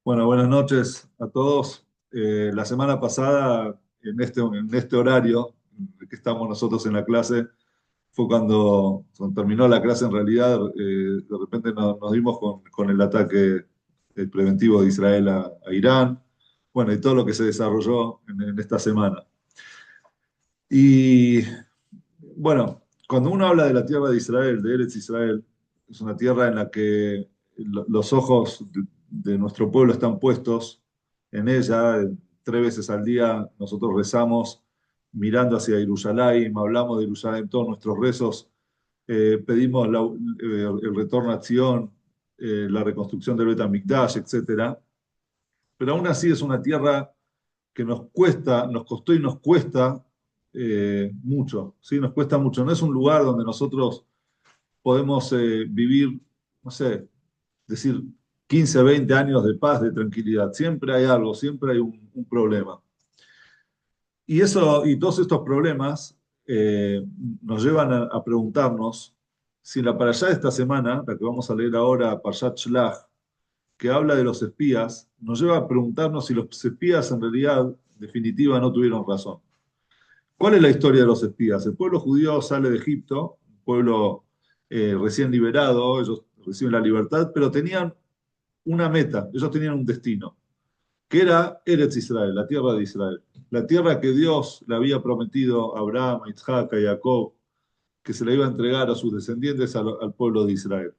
Bueno, buenas noches a todos. La semana pasada, en este horario que estamos nosotros en la clase, fue cuando terminó la clase en realidad, de repente nos dimos con el ataque preventivo de Israel a Irán, bueno, y todo lo que se desarrolló en esta semana. Y bueno, cuando uno habla de la tierra de Israel, de Eretz Israel, es una tierra en la que los ojos de nuestro pueblo están puestos en ella. 3 veces al día nosotros rezamos mirando hacia Jerusalén, hablamos de Jerusalén, todos nuestros rezos, pedimos el retorno a Sion, la reconstrucción del Bet HaMikdash, etcétera. Pero aún así es una tierra que nos cuesta, nos costó y nos cuesta mucho, ¿sí? Nos cuesta mucho. No es un lugar donde nosotros podemos vivir, no sé, decir 15, 20 años de paz, de tranquilidad. Siempre hay algo, siempre hay un problema. Y eso, y todos estos problemas nos llevan a preguntarnos si la parashá de esta semana, la que vamos a leer ahora, Parshat Shlach, que habla de los espías, nos lleva a preguntarnos si los espías en realidad, en definitiva, no tuvieron razón. ¿Cuál es la historia de los espías? El pueblo judío sale de Egipto, un pueblo recién liberado, ellos reciben la libertad, pero tenían una meta, ellos tenían un destino, que era Eretz Israel, la tierra de Israel, la tierra que Dios le había prometido a Abraham, a Isaac, a Jacob, que se le iba a entregar a sus descendientes al pueblo de Israel.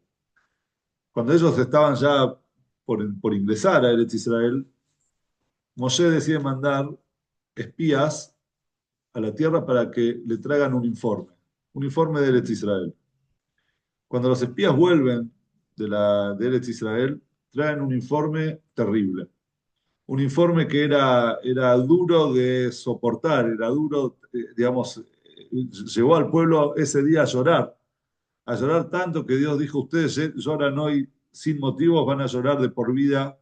Cuando ellos estaban ya por ingresar a Eretz Israel, Moshe decide mandar espías a la tierra para que le traigan un informe de Eretz Israel. Cuando los espías vuelven de Eretz Israel, traen un informe terrible. Un informe que era duro de soportar, era duro, digamos, llevó al pueblo ese día a llorar tanto que Dios dijo, ustedes lloran hoy sin motivos, van a llorar de por vida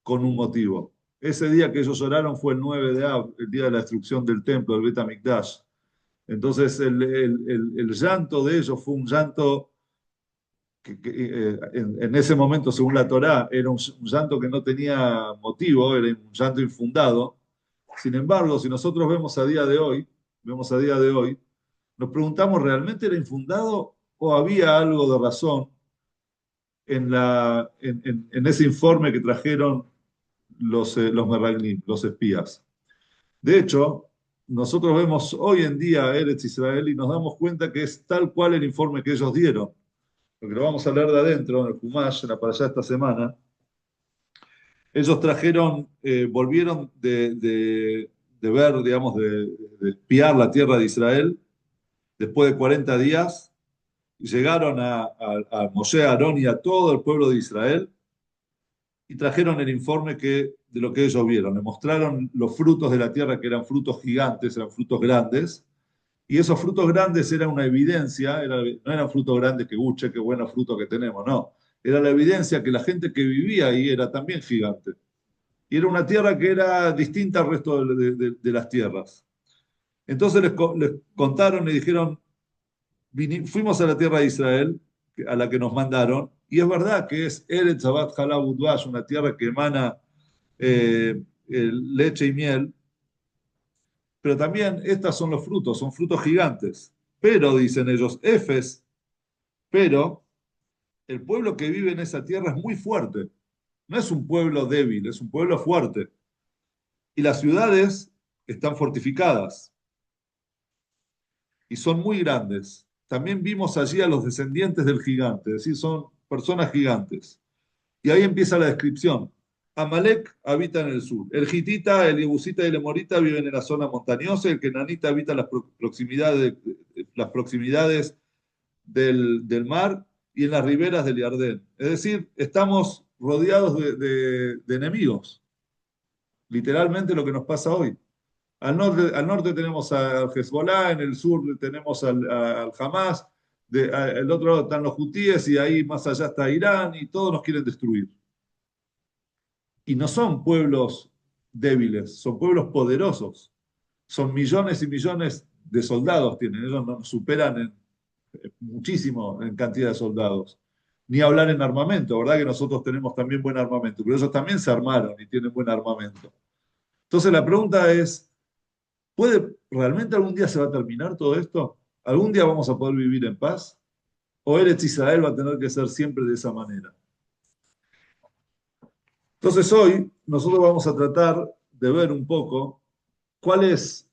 con un motivo. Ese día que ellos lloraron fue el 9 de Av, el día de la destrucción del templo, del Bet HaMikdash. Entonces el llanto de ellos fue un llanto que en ese momento, según la Torá, era un llanto que no tenía motivo, era un llanto infundado. Sin embargo, si nosotros vemos a día de hoy, nos preguntamos, ¿realmente era infundado o había algo de razón en ese informe que trajeron los Meraglim, los espías? De hecho, nosotros vemos hoy en día a Eretz Israel y nos damos cuenta que es tal cual el informe que ellos dieron, porque lo vamos a leer de adentro, en el Humash, en la parashá esta semana. Ellos volvieron de ver, digamos, de espiar la tierra de Israel después de 40 días, y llegaron a Moshe, a Aarón y a todo el pueblo de Israel y trajeron el informe de lo que ellos vieron. Le mostraron los frutos de la tierra, que eran frutos gigantes, eran frutos grandes, y esos frutos grandes eran una evidencia, no eran frutos grandes que, qué buenos frutos que tenemos, no. Era la evidencia que la gente que vivía ahí era también gigante. Y era una tierra que era distinta al resto de las tierras. Entonces les contaron y dijeron, fuimos a la tierra de Israel, a la que nos mandaron, y es verdad que es Eretz Zabat Halab Udvash, una tierra que emana leche y miel, pero también estos son frutos gigantes. Pero, dicen ellos, Efes, pero el pueblo que vive en esa tierra es muy fuerte. No es un pueblo débil, es un pueblo fuerte. Y las ciudades están fortificadas y son muy grandes. También vimos allí a los descendientes del gigante, es decir, son personas gigantes. Y ahí empieza la descripción. Amalek habita en el sur. El hitita, el yebusita y el emorita viven en la zona montañosa. El kenanita habita en las proximidades del mar y en las riberas del Jardín. Es decir, estamos rodeados de enemigos. Literalmente lo que nos pasa hoy. Al norte tenemos al Hezbollah, en el sur tenemos al Hamas, al otro lado están los hutíes y ahí más allá está Irán y todos nos quieren destruir. Y no son pueblos débiles, son pueblos poderosos. Son millones y millones de soldados tienen. Ellos nos superan muchísimo en cantidad de soldados. Ni hablar en armamento, ¿verdad? Que nosotros tenemos también buen armamento, pero ellos también se armaron y tienen buen armamento. Entonces la pregunta es, ¿realmente algún día se va a terminar todo esto? ¿Algún día vamos a poder vivir en paz? ¿O Eretz Israel va a tener que ser siempre de esa manera? Entonces hoy nosotros vamos a tratar de ver un poco cuál es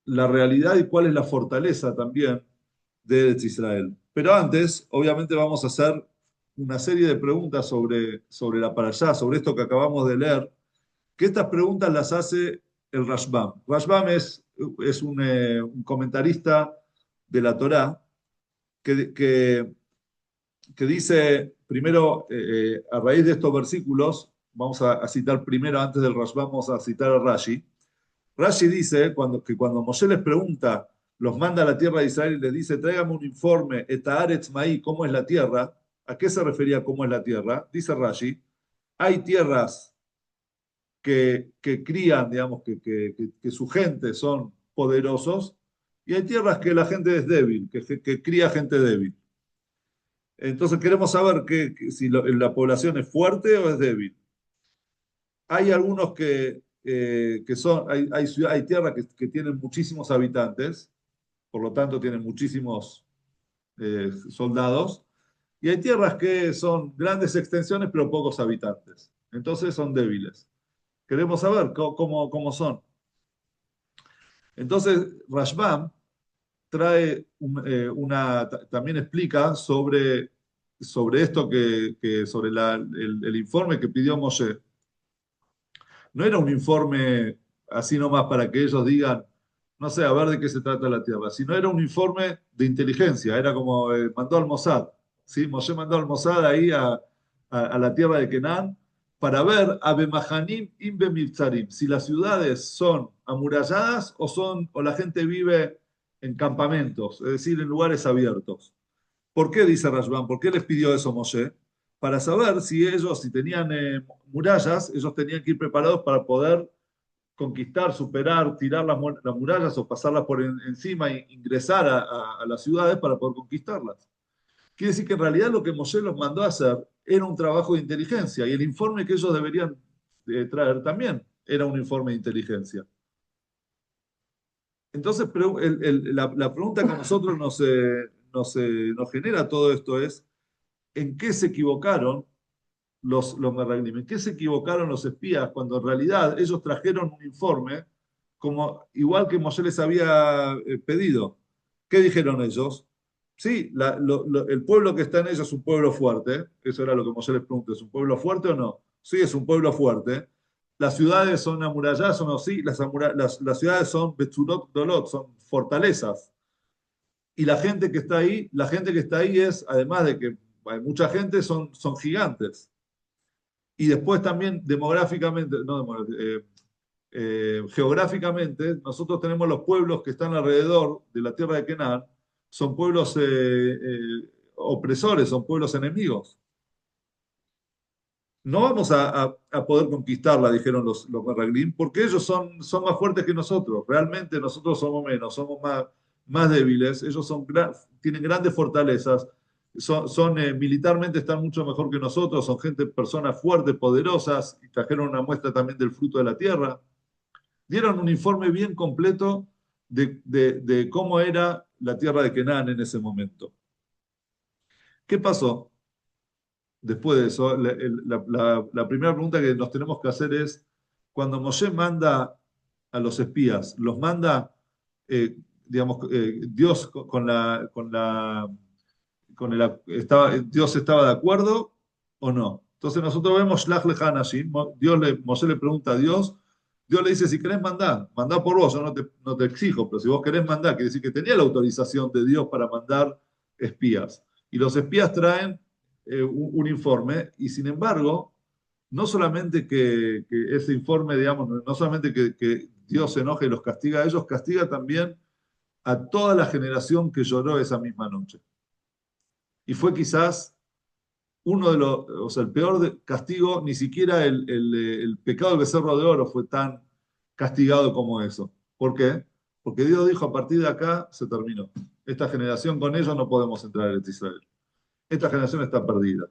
la realidad y cuál es la fortaleza también de Eretz Israel. Pero antes, obviamente, vamos a hacer una serie de preguntas sobre la parashá, sobre esto que acabamos de leer, que estas preguntas las hace el Rashbam. Rashbam es un comentarista de la Torá que, que, que dice, primero, a raíz de estos versículos, vamos a citar primero, antes del Rashbam, vamos a citar a Rashi. Rashi dice que cuando Moshe les pregunta, los manda a la tierra de Israel y les dice, tráigame un informe, Etaaretz Maí, ¿cómo es la tierra? ¿A qué se refería cómo es la tierra? Dice Rashi, hay tierras que crían, digamos, que su gente son poderosos, y hay tierras que la gente es débil, que cría gente débil. Entonces queremos saber si la población es fuerte o es débil. Hay algunos hay tierras que tienen muchísimos habitantes, por lo tanto tienen muchísimos soldados, y hay tierras que son grandes extensiones pero pocos habitantes. Entonces son débiles. Queremos saber cómo son. Entonces Rashbam trae también explica sobre esto sobre el informe que pidió Moshe. No era un informe así nomás para que ellos digan, no sé, a ver de qué se trata la Tierra, sino era un informe de inteligencia, era como mandó al Mossad, ¿sí? Moshe mandó al Mossad ahí a la tierra de Kenan para ver a Bemahanim Imbe Mibzarim, si las ciudades son amuralladas o la gente vive en campamentos, es decir, en lugares abiertos. ¿Por qué dice Rashbam? ¿Por qué les pidió eso Moshe? Para saber si tenían murallas, ellos tenían que ir preparados para poder conquistar, superar, tirar las murallas o pasarlas por encima e ingresar a las ciudades para poder conquistarlas. Quiere decir que en realidad lo que Moshe los mandó a hacer era un trabajo de inteligencia y el informe que ellos deberían traer también era un informe de inteligencia. Entonces, la pregunta que a nosotros nos genera todo esto es, ¿en qué se equivocaron los Meraglim? ¿En qué se equivocaron los espías cuando en realidad ellos trajeron un informe igual que Moshe les había pedido? ¿Qué dijeron ellos? Sí, el pueblo que está en ellos es un pueblo fuerte. Eso era lo que Moshe les preguntó. ¿Es un pueblo fuerte o no? Sí, es un pueblo fuerte. ¿Las ciudades son amuralladas o no? Sí, las ciudades son Betzurot Dolot, son fortalezas. Y la gente que está ahí es, además de que hay mucha gente, son gigantes. Y después también demográficamente, no geográficamente, nosotros tenemos los pueblos que están alrededor de la tierra de Kenan, son pueblos opresores, son pueblos enemigos. No vamos a poder conquistarla, dijeron los Meraglim, porque ellos son más fuertes que nosotros. Realmente nosotros somos menos, somos más débiles. Ellos tienen grandes fortalezas, militarmente están mucho mejor que nosotros, son personas fuertes, poderosas, y trajeron una muestra también del fruto de la tierra. Dieron un informe bien completo de cómo era la tierra de Canaán en ese momento. ¿Qué pasó? Después de eso, la primera pregunta que nos tenemos que hacer es, cuando Moshe manda a los espías, los manda, digamos, Dios Dios estaba de acuerdo o no. Entonces nosotros vemos Shlach Lechan Hashim, Moshe le pregunta a Dios, Dios le dice, si querés mandá por vos, yo no te exijo, pero si vos querés mandar, quiere decir que tenía la autorización de Dios para mandar espías. Y los espías traen un informe, y sin embargo, no solamente que ese informe, digamos, no solamente que Dios se enoja y los castiga a ellos, castiga también a toda la generación que lloró esa misma noche. Y fue quizás o sea, el peor castigo, ni siquiera el pecado del becerro de oro fue tan castigado como eso. ¿Por qué? Porque Dios dijo, a partir de acá se terminó. Esta generación con ellos no podemos entrar en Israel. Esta generación está perdida.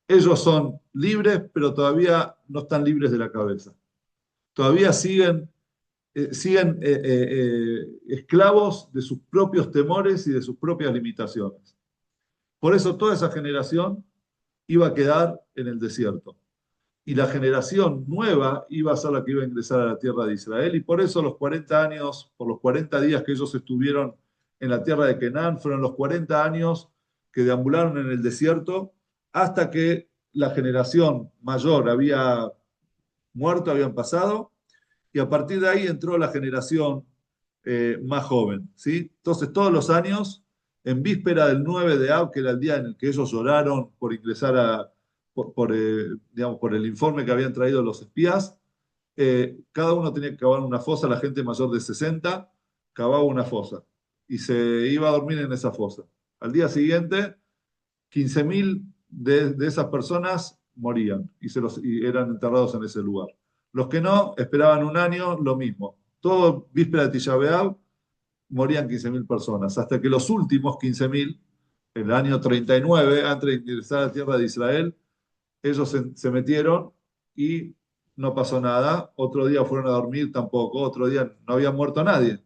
ellos son libres, pero todavía no están libres de la cabeza. Todavía siguen esclavos de sus propios temores y de sus propias limitaciones. Por eso toda esa generación iba a quedar en el desierto. Y la generación nueva iba a ser la que iba a ingresar a la tierra de Israel. Y por eso los 40 años, por los 40 días que ellos estuvieron en la tierra de Canaán, fueron los 40 años que deambularon en el desierto hasta que la generación mayor había muerto, habían pasado, y a partir de ahí entró la generación más joven, ¿sí? Entonces, todos los años, en víspera del 9 de Av, que era el día en el que ellos lloraron por ingresar digamos, por el informe que habían traído los espías, cada uno tenía que cavar una fosa, la gente mayor de 60 cavaba una fosa y se iba a dormir en esa fosa. Al día siguiente, 15.000 de esas personas morían y eran enterrados en ese lugar. Los que no, esperaban un año, lo mismo. Todo víspera de Tisha B'Av, morían 15.000 personas, hasta que los últimos 15.000, en el año 39, antes de ingresar a la tierra de Israel, ellos se metieron y no pasó nada. Otro día fueron a dormir tampoco, otro día no había muerto nadie.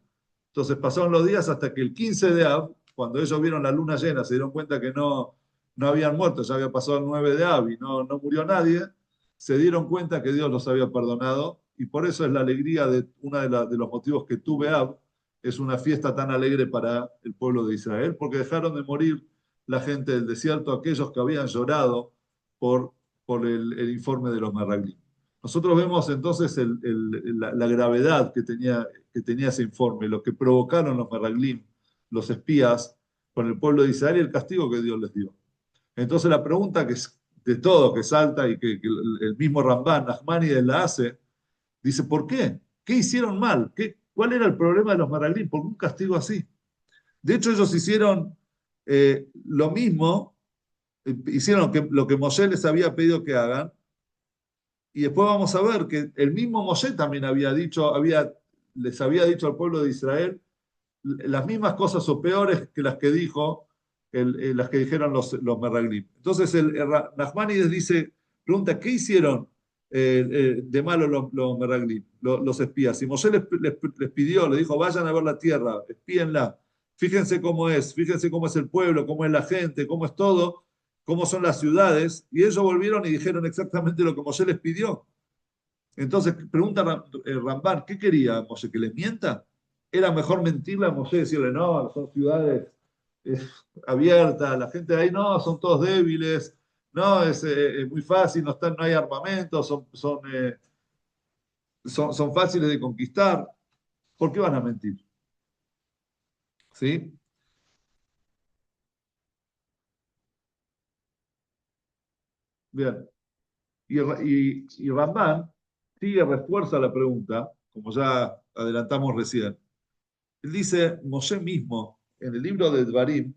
Entonces pasaron los días hasta que el 15 de Av, cuando ellos vieron la luna llena, se dieron cuenta que no habían muerto, ya había pasado el 9 de Av y no murió nadie, se dieron cuenta que Dios los había perdonado y por eso es la alegría de uno de los motivos que tuve Av, es una fiesta tan alegre para el pueblo de Israel, porque dejaron de morir la gente del desierto, aquellos que habían llorado por, por el informe de los Meraglim. Nosotros vemos entonces la gravedad que tenía ese informe, lo que provocaron los Meraglim, los espías, con el pueblo de Israel y el castigo que Dios les dio. Entonces la pregunta que es de todo, que salta y que el mismo Ramban, Nachmanides la hace, dice, ¿por qué? ¿Qué hicieron mal? ¿Cuál era el problema de los Meraglim? ¿Por qué un castigo así? De hecho, ellos hicieron lo mismo, hicieron lo que Moshe les había pedido que hagan, y después vamos a ver que el mismo Moshe también les había dicho al pueblo de Israel las mismas cosas o peores que las que las que dijeron los Meraglim. Entonces Nachmanides pregunta, ¿qué hicieron de malo los Meraglim, los espías? Y Moshe les pidió, le dijo, vayan a ver la tierra, espíenla, fíjense cómo es el pueblo, cómo es la gente, cómo es todo, cómo son las ciudades. Y ellos volvieron y dijeron exactamente lo que Moshe les pidió. Entonces pregunta Ramban, ¿qué quería Moshe? ¿Que les mienta? ¿Era mejor mentirle a Moshe y decirle, no, son ciudades eh, abiertas, la gente de ahí no, son todos débiles, no, es muy fácil, no hay armamento, son fáciles de conquistar? ¿Por qué van a mentir? ¿Sí? Bien. Y Ramban sigue, refuerza la pregunta, como ya adelantamos recién. Él dice, Moshe mismo, en el libro de Dvarim,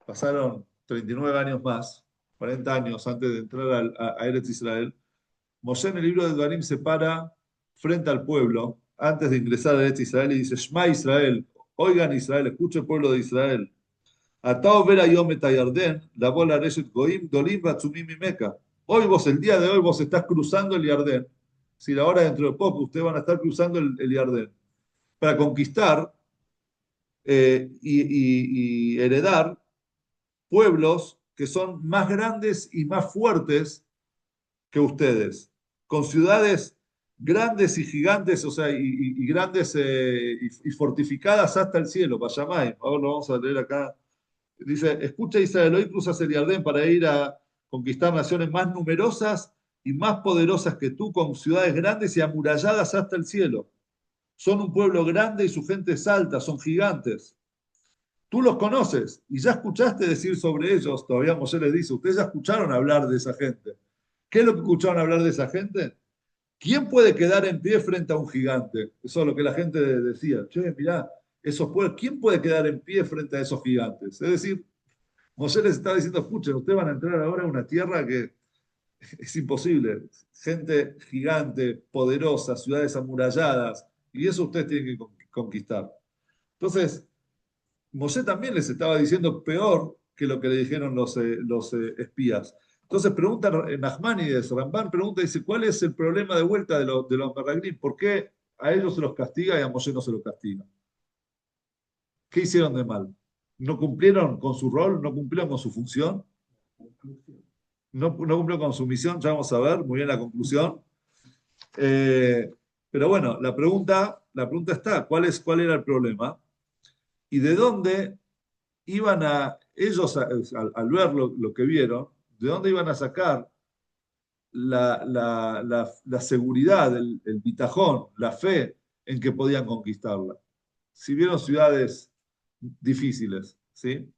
pasaron 39 años más, 40 años antes de entrar a Eretz Israel. Moshe en el libro de Dvarim se para frente al pueblo antes de ingresar a Eretz Israel y dice, Shema Israel, oigan Israel, escuche el pueblo de Israel. Atao vera yom et Yarden, la bola reshet goim, dolim batzumim mimeka. Hoy vos, el día de hoy, vos estás cruzando el Yardén. Si ahora dentro de poco ustedes van a estar cruzando el Yardén para conquistar y heredar pueblos que son más grandes y más fuertes que ustedes, con ciudades grandes y gigantes, o sea, y grandes y fortificadas hasta el cielo, Bayamay. Ahora lo vamos a leer acá. Dice, escucha Israel, hoy cruzas el Jardín para ir a conquistar naciones más numerosas y más poderosas que tú, con ciudades grandes y amuralladas hasta el cielo. Son un pueblo grande y su gente es alta, son gigantes. Tú los conoces y ya escuchaste decir sobre ellos, todavía Moshe les dice, ustedes ya escucharon hablar de esa gente. ¿Qué es lo que escucharon hablar de esa gente? ¿Quién puede quedar en pie frente a un gigante? Eso es lo que la gente decía. Che, mirá, ¿quién puede quedar en pie frente a esos gigantes? Es decir, Moshe les está diciendo, escuchen, ustedes van a entrar ahora a una tierra que es imposible. Gente gigante, poderosa, ciudades amuralladas, y eso ustedes tienen que conquistar. Entonces, Moshe también les estaba diciendo peor que lo que le dijeron los espías. Entonces pregunta Nachmanides, Ramban pregunta, dice, ¿cuál es el problema de vuelta de los Meraglim? ¿Por qué a ellos se los castiga y a Moshe no se los castiga? ¿Qué hicieron de mal? ¿No cumplieron con su rol? ¿No cumplieron con su función? ¿No cumplieron con su misión? Ya vamos a ver muy bien la conclusión. Eh, pero bueno, la pregunta está, ¿cuál era el problema? ¿Y de dónde iban ellos, al ver lo que vieron, de dónde iban a sacar la seguridad, el bitajón, la fe en que podían conquistarla? Si vieron ciudades difíciles, ¿sí?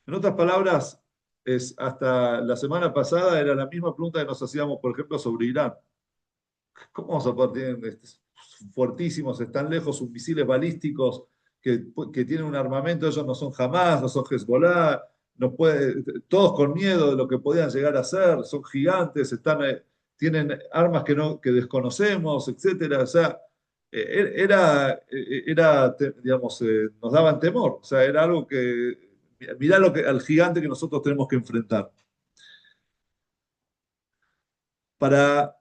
En otras palabras, hasta la semana pasada era la misma pregunta que nos hacíamos, por ejemplo, sobre Irán. ¿Cómo vamos a poder tener fuertísimos, están lejos, sus misiles balísticos que tienen un armamento? Ellos no son Hamas, no son Hezbollah, todos con miedo de lo que podían llegar a ser, son gigantes, tienen armas que desconocemos, etcétera. O sea, digamos, nos daban temor. O sea, era algo que, mirá al gigante que nosotros tenemos que enfrentar. Para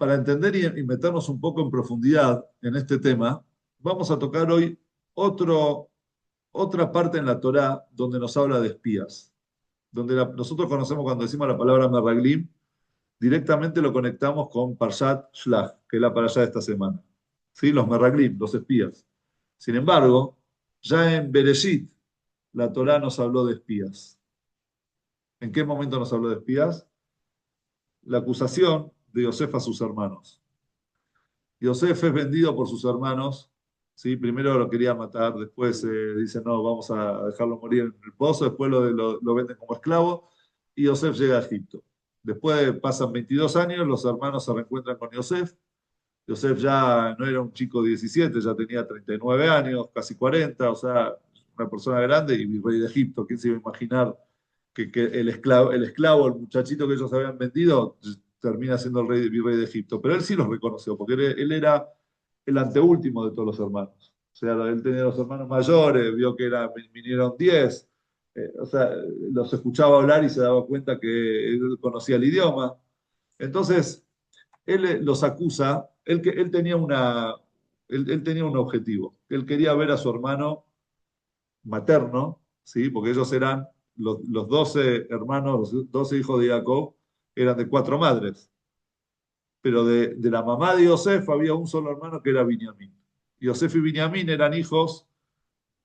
para entender y meternos un poco en profundidad en este tema, vamos a tocar hoy otra parte en la Torá donde nos habla de espías. Donde nosotros conocemos cuando decimos la palabra Meraglim, directamente lo conectamos con Parshat Shlach, que es la parashá de esta semana. ¿Sí? Los Meraglim, los espías. Sin embargo, ya en Bereshit, la Torá nos habló de espías. ¿En qué momento nos habló de espías? La acusación de Yosef a sus hermanos. Yosef es vendido por sus hermanos, ¿sí? Primero lo quería matar, después dicen, no, vamos a dejarlo morir en el pozo, después lo venden como esclavo, y Yosef llega a Egipto. Después pasan 22 años, los hermanos se reencuentran con Yosef. Yosef ya no era un chico de 17, ya tenía 39 años, casi 40, o sea, una persona grande y rey de Egipto. ¿Quién se iba a imaginar que el muchachito que ellos habían vendido, termina siendo virrey de Egipto? Pero él sí los reconoció, porque él era el anteúltimo de todos los hermanos. O sea, él tenía los hermanos mayores, vio que vinieron 10, o sea, los escuchaba hablar y se daba cuenta que él conocía el idioma. Entonces, él los acusa, él tenía un objetivo. Él quería ver a su hermano materno, ¿sí? Porque ellos eran los 12 hermanos, los 12 hijos de Jacob, eran de 4 madres. Pero de la mamá de Yosef había un solo hermano que era Binyamin. Yosef y Binyamin eran hijos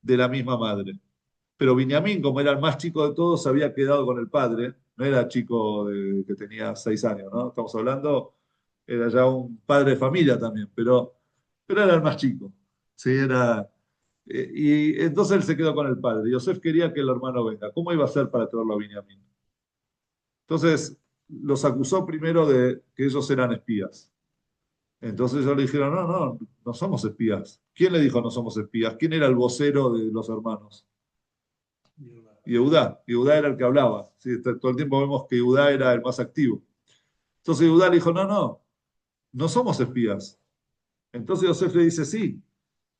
de la misma madre. Pero Binyamin, como era el más chico de todos, se había quedado con el padre. No era chico que tenía 6 años, ¿no? Estamos hablando, era ya un padre de familia también, pero era el más chico. Sí, y entonces él se quedó con el padre. Yosef quería que el hermano venga. ¿Cómo iba a ser para traerlo a Binyamin? Entonces los acusó primero de que ellos eran espías. Entonces ellos le dijeron, no, no, no somos espías. ¿Quién le dijo no somos espías? ¿Quién era el vocero de los hermanos? Yehudá. Yehudá era el que hablaba. Sí, todo el tiempo vemos que Yehudá era el más activo. Entonces Yehudá le dijo, no, no, no somos espías. Entonces Yosef le dice, sí,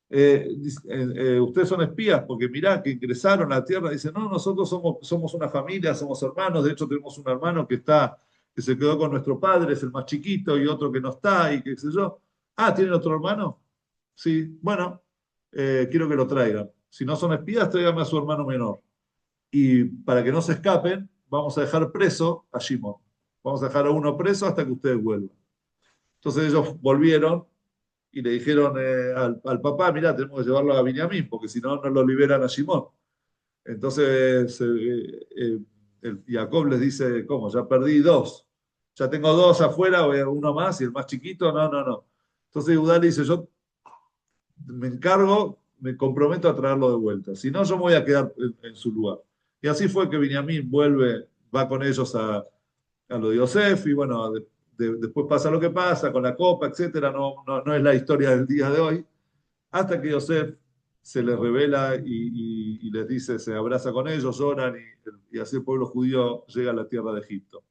ustedes son espías porque mirá que ingresaron a la tierra. Dice, no, nosotros somos una familia, somos hermanos. De hecho, tenemos un hermano que se quedó con nuestro padre, es el más chiquito, y otro que no está, y qué sé yo. Ah, ¿tienen otro hermano? Sí, bueno, quiero que lo traigan. Si no son espías, tráiganme a su hermano menor. Y para que no se escapen, vamos a dejar preso a Shimon. Vamos a dejar a uno preso hasta que ustedes vuelvan. Entonces ellos volvieron y le dijeron al papá, mirá, tenemos que llevarlo a Binyamin, porque si no, no lo liberan a Shimon. Entonces Jacob les dice, ¿cómo? Ya perdí 2. Ya tengo 2 afuera, voy a uno más, y el más chiquito, no, no, no. Entonces Judá le dice, yo me encargo, me comprometo a traerlo de vuelta. Si no, yo me voy a quedar en su lugar. Y así fue que Binyamin va con ellos a lo de Yosef, y bueno, después pasa lo que pasa con la copa, etcétera. No, no, no es la historia del día de hoy, hasta que Yosef se les revela y les dice, se abraza con ellos, lloran, y así el pueblo judío llega a la tierra de Egipto.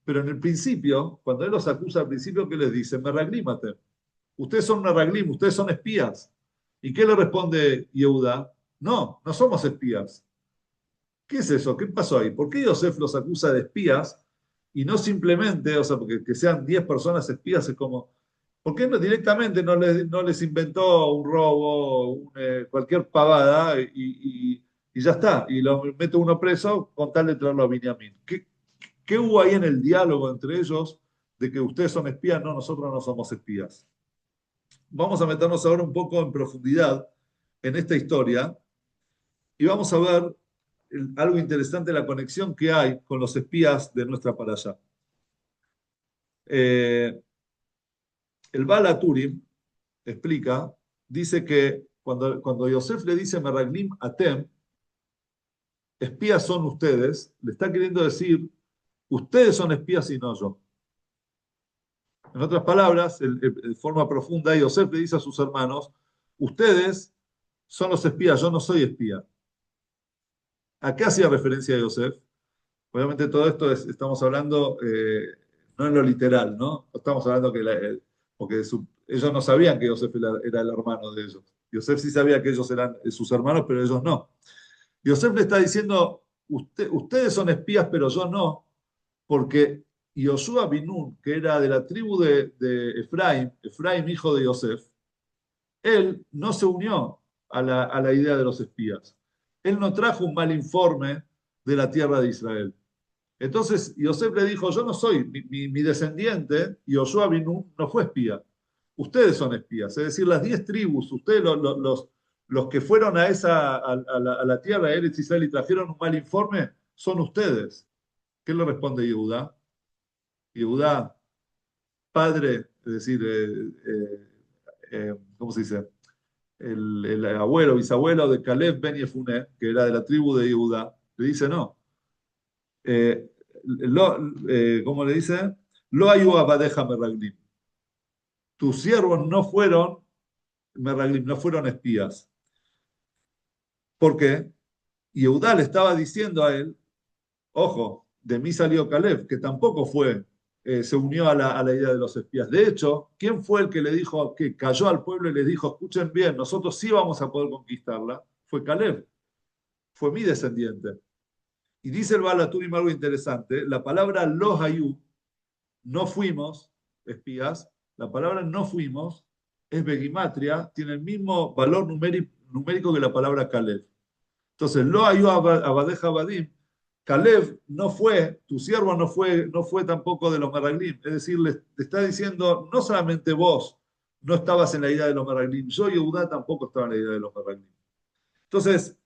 Pero en el principio, cuando él los acusa al principio, ¿qué les dice? Meraglimate. Ustedes son Meraglim, ustedes son espías. ¿Y qué le responde Yehuda? No, no somos espías. ¿Qué es eso? ¿Qué pasó ahí? ¿Por qué Yosef los acusa de espías y no simplemente, o sea, porque que sean 10 personas espías es como, ¿por qué no directamente no les inventó un robo, cualquier pavada y ya está? Y lo mete uno preso con tal de traerlo a Binyamin. ¿Qué hubo ahí en el diálogo entre ellos de que ustedes son espías? No, nosotros no somos espías. Vamos a meternos ahora un poco en profundidad en esta historia y vamos a ver algo interesante, la conexión que hay con los espías de nuestra para allá. Eh, el Baal HaTurim explica, dice que cuando Yosef le dice Meraglim Atem, espías son ustedes, le está queriendo decir, ustedes son espías y no yo. En otras palabras, de forma profunda, Yosef le dice a sus hermanos, ustedes son los espías, yo no soy espía. ¿A qué hacía referencia Yosef? Obviamente todo esto estamos hablando no en lo literal, ¿no? Estamos hablando porque ellos no sabían que Yosef era el hermano de ellos. Yosef sí sabía que ellos eran sus hermanos, pero ellos no. Yosef le está diciendo, ustedes son espías, pero yo no, porque Yoshua bin Nun, que era de la tribu de Efraim, Efraim hijo de Yosef, él no se unió a la idea de los espías. Él no trajo un mal informe de la tierra de Israel. Entonces Yosef le dijo, yo no soy, mi descendiente, Yoshua bin Nun, no fue espía. Ustedes son espías, es decir, las 10 tribus, ustedes los que fueron a la tierra de Eretz Israel y trajeron un mal informe, son ustedes. ¿Qué le responde Yehudá? Yehudá, padre, es decir, ¿cómo se dice? El abuelo, bisabuelo de Caleb ben Yefuné, que era de la tribu de Yehudá, le dice no. Eh, ¿Cómo le dice? Lo ayú abadeja meraglim. Tus siervos no fueron meraglim, no fueron espías. ¿Por qué? Yehudá le estaba diciendo a él, ojo, de mí salió Caleb, que tampoco se unió a la idea de los espías. De hecho, ¿quién fue el que le dijo, que cayó al pueblo y les dijo, escuchen bien, nosotros sí vamos a poder conquistarla? Fue Caleb, fue mi descendiente. Y dice el Baal HaTurim algo interesante, la palabra los hayú, no fuimos espías, la palabra no fuimos es begimatria, tiene el mismo valor numérico que la palabra Caleb. Entonces, lo ayú abadeja abadim, Caleb no fue, tu siervo no fue tampoco de los meraglim. Es decir, le está diciendo, no solamente vos no estabas en la idea de los meraglim, yo y Yehudá tampoco estaba en la idea de los meraglim. Entonces,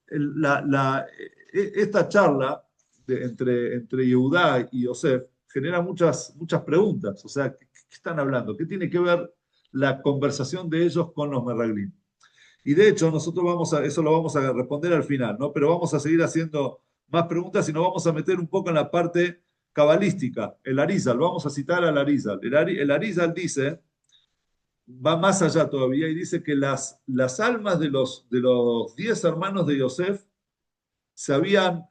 esta charla entre Yehudá y Yosef genera muchas preguntas. O sea, ¿qué están hablando? ¿Qué tiene que ver la conversación de ellos con los meraglim? Y de hecho, nosotros eso lo vamos a responder al final, ¿no? Pero vamos a seguir haciendo más preguntas y nos vamos a meter un poco en la parte cabalística. El Arizal, vamos a citar al Arizal. El Arizal dice, va más allá todavía y dice que las almas de los 10 hermanos de Yosef se habían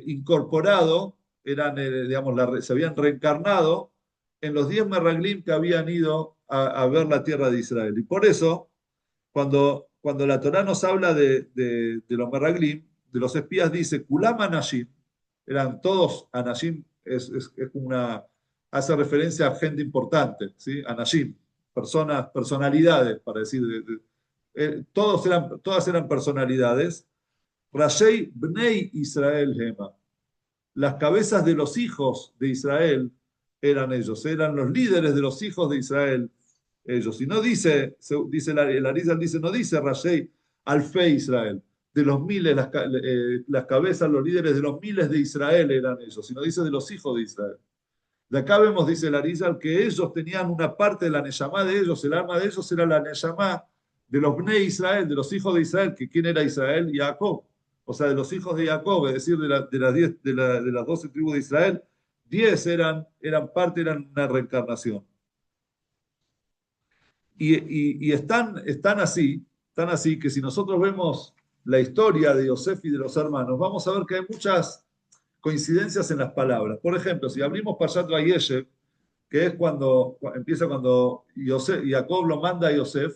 incorporado, digamos, se habían reencarnado en los 10 meraglim que habían ido a ver la tierra de Israel. Y por eso cuando la Torá nos habla de los meraglim, de los espías, dice, Kulam Anashim, eran todos Anashim, es hace referencia a gente importante, ¿sí? Anashim, personalidades, para decir, todas eran personalidades. Rashei Bnei Israel Hema, las cabezas de los hijos de Israel eran ellos, eran los líderes de los hijos de Israel ellos. Y no dice el Arizal dice, no dice Rashei Alfe Israel, de los miles, las cabezas, los líderes de los miles de Israel eran ellos, sino dice de los hijos de Israel. De acá vemos, dice el Arizal, que ellos tenían una parte de la Neyamá de ellos, el alma de ellos era la Neyamá de los Bnei Israel, de los hijos de Israel, que quién era Israel y Jacob. O sea, de los hijos de Jacob, es decir, de las 12 tribus de Israel, 10 eran una reencarnación. Y están así que si nosotros vemos la historia de Yosef y de los hermanos, vamos a ver que hay muchas coincidencias en las palabras. Por ejemplo, si abrimos Parshat Vayeshev, que es empieza cuando Jacob lo manda a Yosef,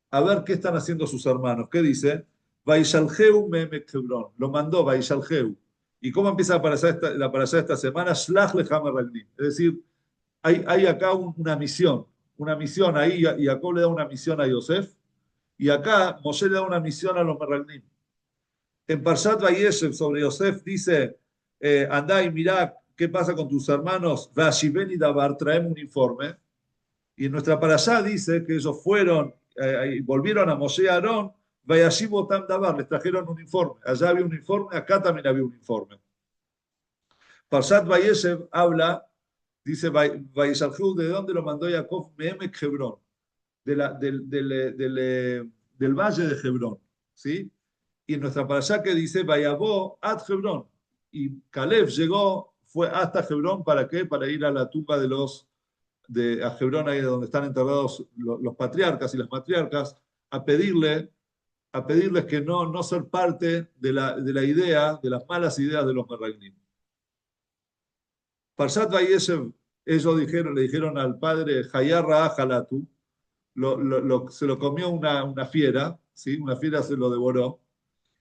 a ver qué están haciendo sus hermanos. ¿Qué dice? Vaishalgeu me Hebrón. Lo mandó Vaishalgeu. ¿Y cómo empieza la parashá esta semana? Shlach lecha meraglim. Es decir, hay acá una misión. Una misión ahí, y Jacob le da una misión a Yosef, y acá Moshe le da una misión a los meraglim. En Parshat Vayeshev sobre Yosef dice, andá y mirá qué pasa con tus hermanos, Vashiveni Dabar, traeme un informe. Y en nuestra parashá dice que ellos fueron, volvieron a Moshe y Aarón, Vayashiv Tam Dabar, les trajeron un informe. Allá había un informe, acá también había un informe. Parshat Vayeshev habla, dice Vayeshalchu, ¿de dónde lo mandó Jacob? Mehemek Hebrón, del valle de Hebrón. ¿Sí? Y en nuestra parashá que dice Vayabó ad Hebrón. Y Caleb llegó, fue hasta Hebrón, ¿para qué? Para ir a la tumba a Hebrón, ahí donde están enterrados los patriarcas y las matriarcas, a pedirles que no ser parte de la idea, de las malas ideas de los meraglim. Parshat Vayeshev, ellos le dijeron al padre Hayarra Halatu, se lo comió una fiera, ¿sí? Una fiera se lo devoró.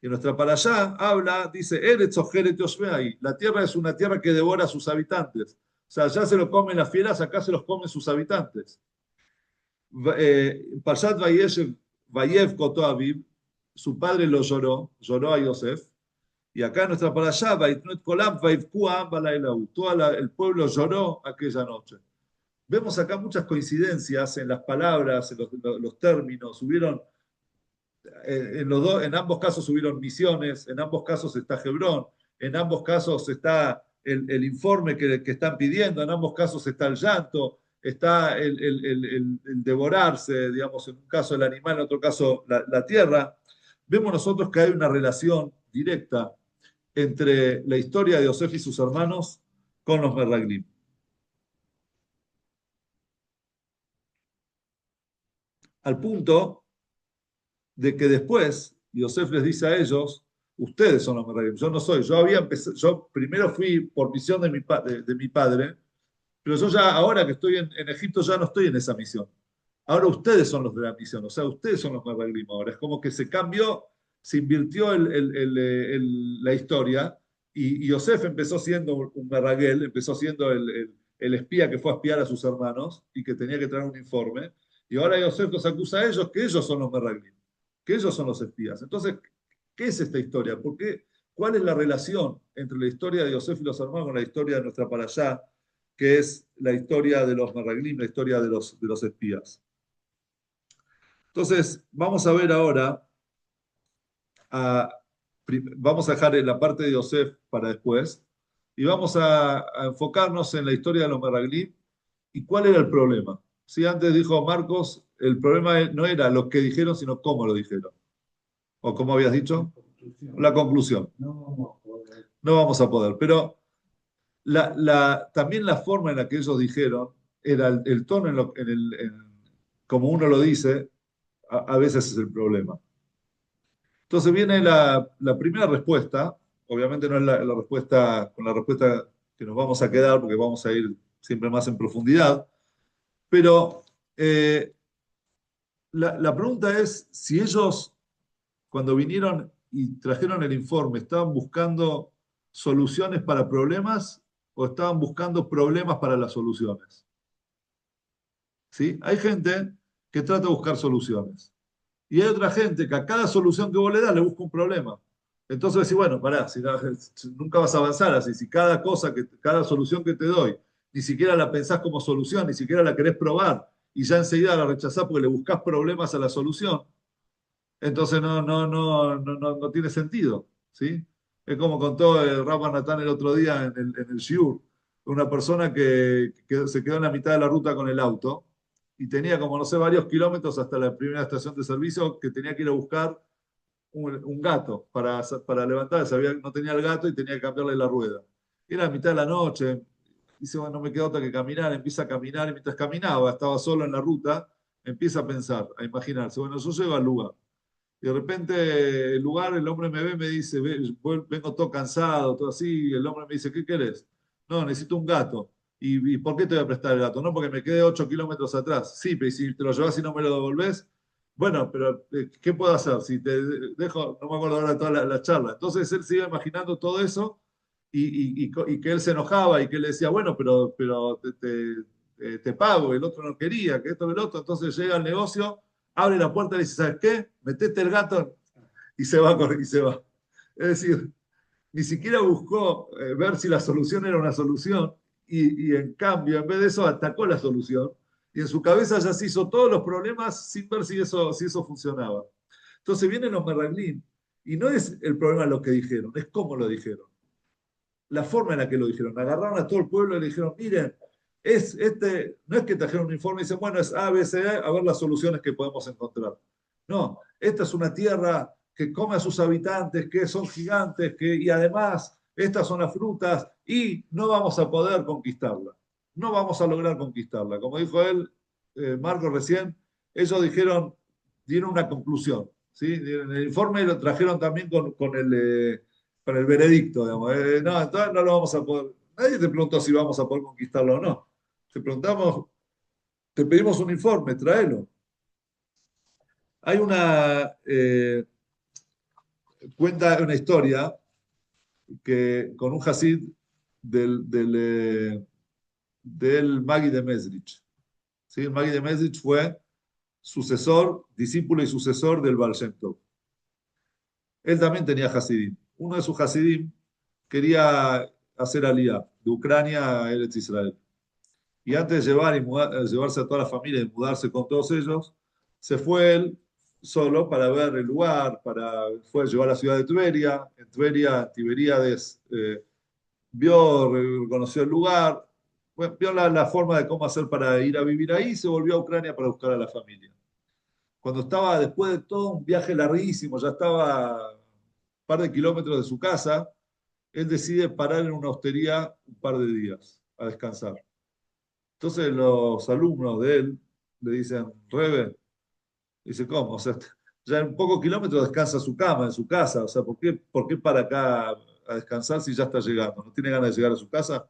Y nuestra parashá habla, dice, Eretz Ojeret Yoshvei, la tierra es una tierra que devora a sus habitantes. O sea, allá se lo comen las fieras, acá se los comen sus habitantes. Parshat Vayeshev, Vayev Kotó Aviv, su padre lo lloró a Yosef. Y acá en nuestra parashá, Vaitnuet Kolam, Vaivku Am Balailau, todo el pueblo lloró aquella noche. Vemos acá muchas coincidencias en las palabras, en los términos. En ambos casos hubieron misiones, en ambos casos está Hebrón, en ambos casos está el informe que están pidiendo, en ambos casos está el llanto, está el devorarse, digamos, en un caso el animal, en otro caso la tierra. Vemos nosotros que hay una relación directa entre la historia de Yosef y sus hermanos con los Meraglim. Al punto de que después Yosef les dice a ellos, ustedes son los Meraglim, yo no soy, yo primero fui por misión de mi padre, pero yo ya, ahora que estoy en Egipto, ya no estoy en esa misión. Ahora ustedes son los de la misión, o sea, ustedes son los Meraglim ahora. Es como que se cambió, se invirtió la historia y Yosef empezó siendo un Meragel, empezó siendo el espía que fue a espiar a sus hermanos y que tenía que traer un informe. Y ahora Yosef los acusa a ellos que ellos son los Meraglim, que ellos son los espías. Entonces, ¿qué es esta historia? ¿Por qué? ¿Cuál es la relación entre la historia de Yosef y los hermanos con la historia de nuestra parashá, que es la historia de los Meraglim, la historia de los espías? Entonces, vamos a ver ahora, a- vamos a dejar la parte de Yosef para después, y vamos a enfocarnos en la historia de los Meraglim y cuál era el problema. Si antes dijo Marcos, el problema no era lo que dijeron, sino cómo lo dijeron. ¿O cómo habías dicho? La conclusión. No vamos a poder. Pero también la forma en la que ellos dijeron era el tono como uno lo dice, a veces es el problema. Entonces viene la primera respuesta, obviamente no es la respuesta con la respuesta que nos vamos a quedar, porque vamos a ir siempre más en profundidad, pero la pregunta es si ellos, cuando vinieron y trajeron el informe, estaban buscando soluciones para problemas o estaban buscando problemas para las soluciones. ¿Sí? Hay gente que trata de buscar soluciones. Y hay otra gente que a cada solución que vos le das le busca un problema. Entonces decís, bueno, pará, nunca vas a avanzar así. Si cada solución que te doy, ni siquiera la pensás como solución, ni siquiera la querés probar, y ya enseguida la rechazás porque le buscás problemas a la solución, entonces no tiene sentido. ¿Sí? Es como contó el Rabban Natán el otro día en el Shiur, una persona que se quedó en la mitad de la ruta con el auto y tenía como, no sé, varios kilómetros hasta la primera estación de servicio que tenía que ir a buscar un gato para levantarse. No tenía el gato y tenía que cambiarle la rueda. Era a mitad de la noche, dice, bueno, no me queda otra que caminar, empieza a caminar y mientras caminaba, estaba solo en la ruta, empieza a pensar, a imaginarse, bueno, yo llego al lugar. Y de repente el lugar, el hombre me ve, me dice, vengo todo cansado, todo así, y el hombre me dice, ¿qué querés? No, necesito un gato. ¿Y por qué te voy a prestar el gato? No, porque me quedé 8 kilómetros atrás. Sí, pero si te lo llevas y no me lo devolvés, bueno, pero ¿qué puedo hacer? Si te dejo, no me acuerdo ahora de toda la charla. Entonces él se iba imaginando todo eso y que él se enojaba y que él le decía, bueno, pero te pago, el otro no quería, que esto, que el otro. Entonces llega al negocio, abre la puerta y le dice, ¿sabes qué? Metete el gato y se va, y se va. Es decir, ni siquiera buscó ver si la solución era una solución y en cambio, en vez de eso, atacó la solución y en su cabeza ya se hizo todos los problemas sin ver si eso funcionaba. Entonces vienen los Meraglim y no es el problema lo que dijeron, es cómo lo dijeron, la forma en la que lo dijeron. Agarraron a todo el pueblo y le dijeron, miren, no es que trajeron un informe y dicen, bueno, es A, B, C, a ver las soluciones que podemos encontrar. No, esta es una tierra que come a sus habitantes, que son gigantes, y además estas son las frutas y no vamos a poder conquistarla. No vamos a lograr conquistarla. Como dijo él, Marco recién, ellos dieron una conclusión. ¿Sí? En el informe lo trajeron también con el veredicto, digamos. No, entonces no lo vamos a poder. Nadie te preguntó si vamos a poder conquistarlo o no. Te preguntamos, te pedimos un informe, tráelo. Hay cuenta una historia que con un Hasid del Magi de Mesrich. ¿Sí? El Magi de Mesrich fue sucesor, discípulo y sucesor del Baal Shem Tov. Él también tenía Hasidim. Uno de sus Hasidim quería hacer aliyah de Ucrania a Eretz Israel. Y antes de llevarse a toda la familia y mudarse con todos ellos, se fue él solo para ver el lugar, fue a llevar a la ciudad de Tveria. En Tveria, Tiberíades reconoció el lugar, vio la forma de cómo hacer para ir a vivir ahí y se volvió a Ucrania para buscar a la familia. Cuando estaba, después de todo un viaje larguísimo, ya estaba a un par de kilómetros de su casa, él decide parar en una hostería un par de días a descansar. Entonces los alumnos de él le dicen, Rebe, dice, ¿cómo? O sea, ya en pocos kilómetros descansa su cama, en su casa. O sea, por qué para acá a descansar si ya está llegando? ¿No tiene ganas de llegar a su casa?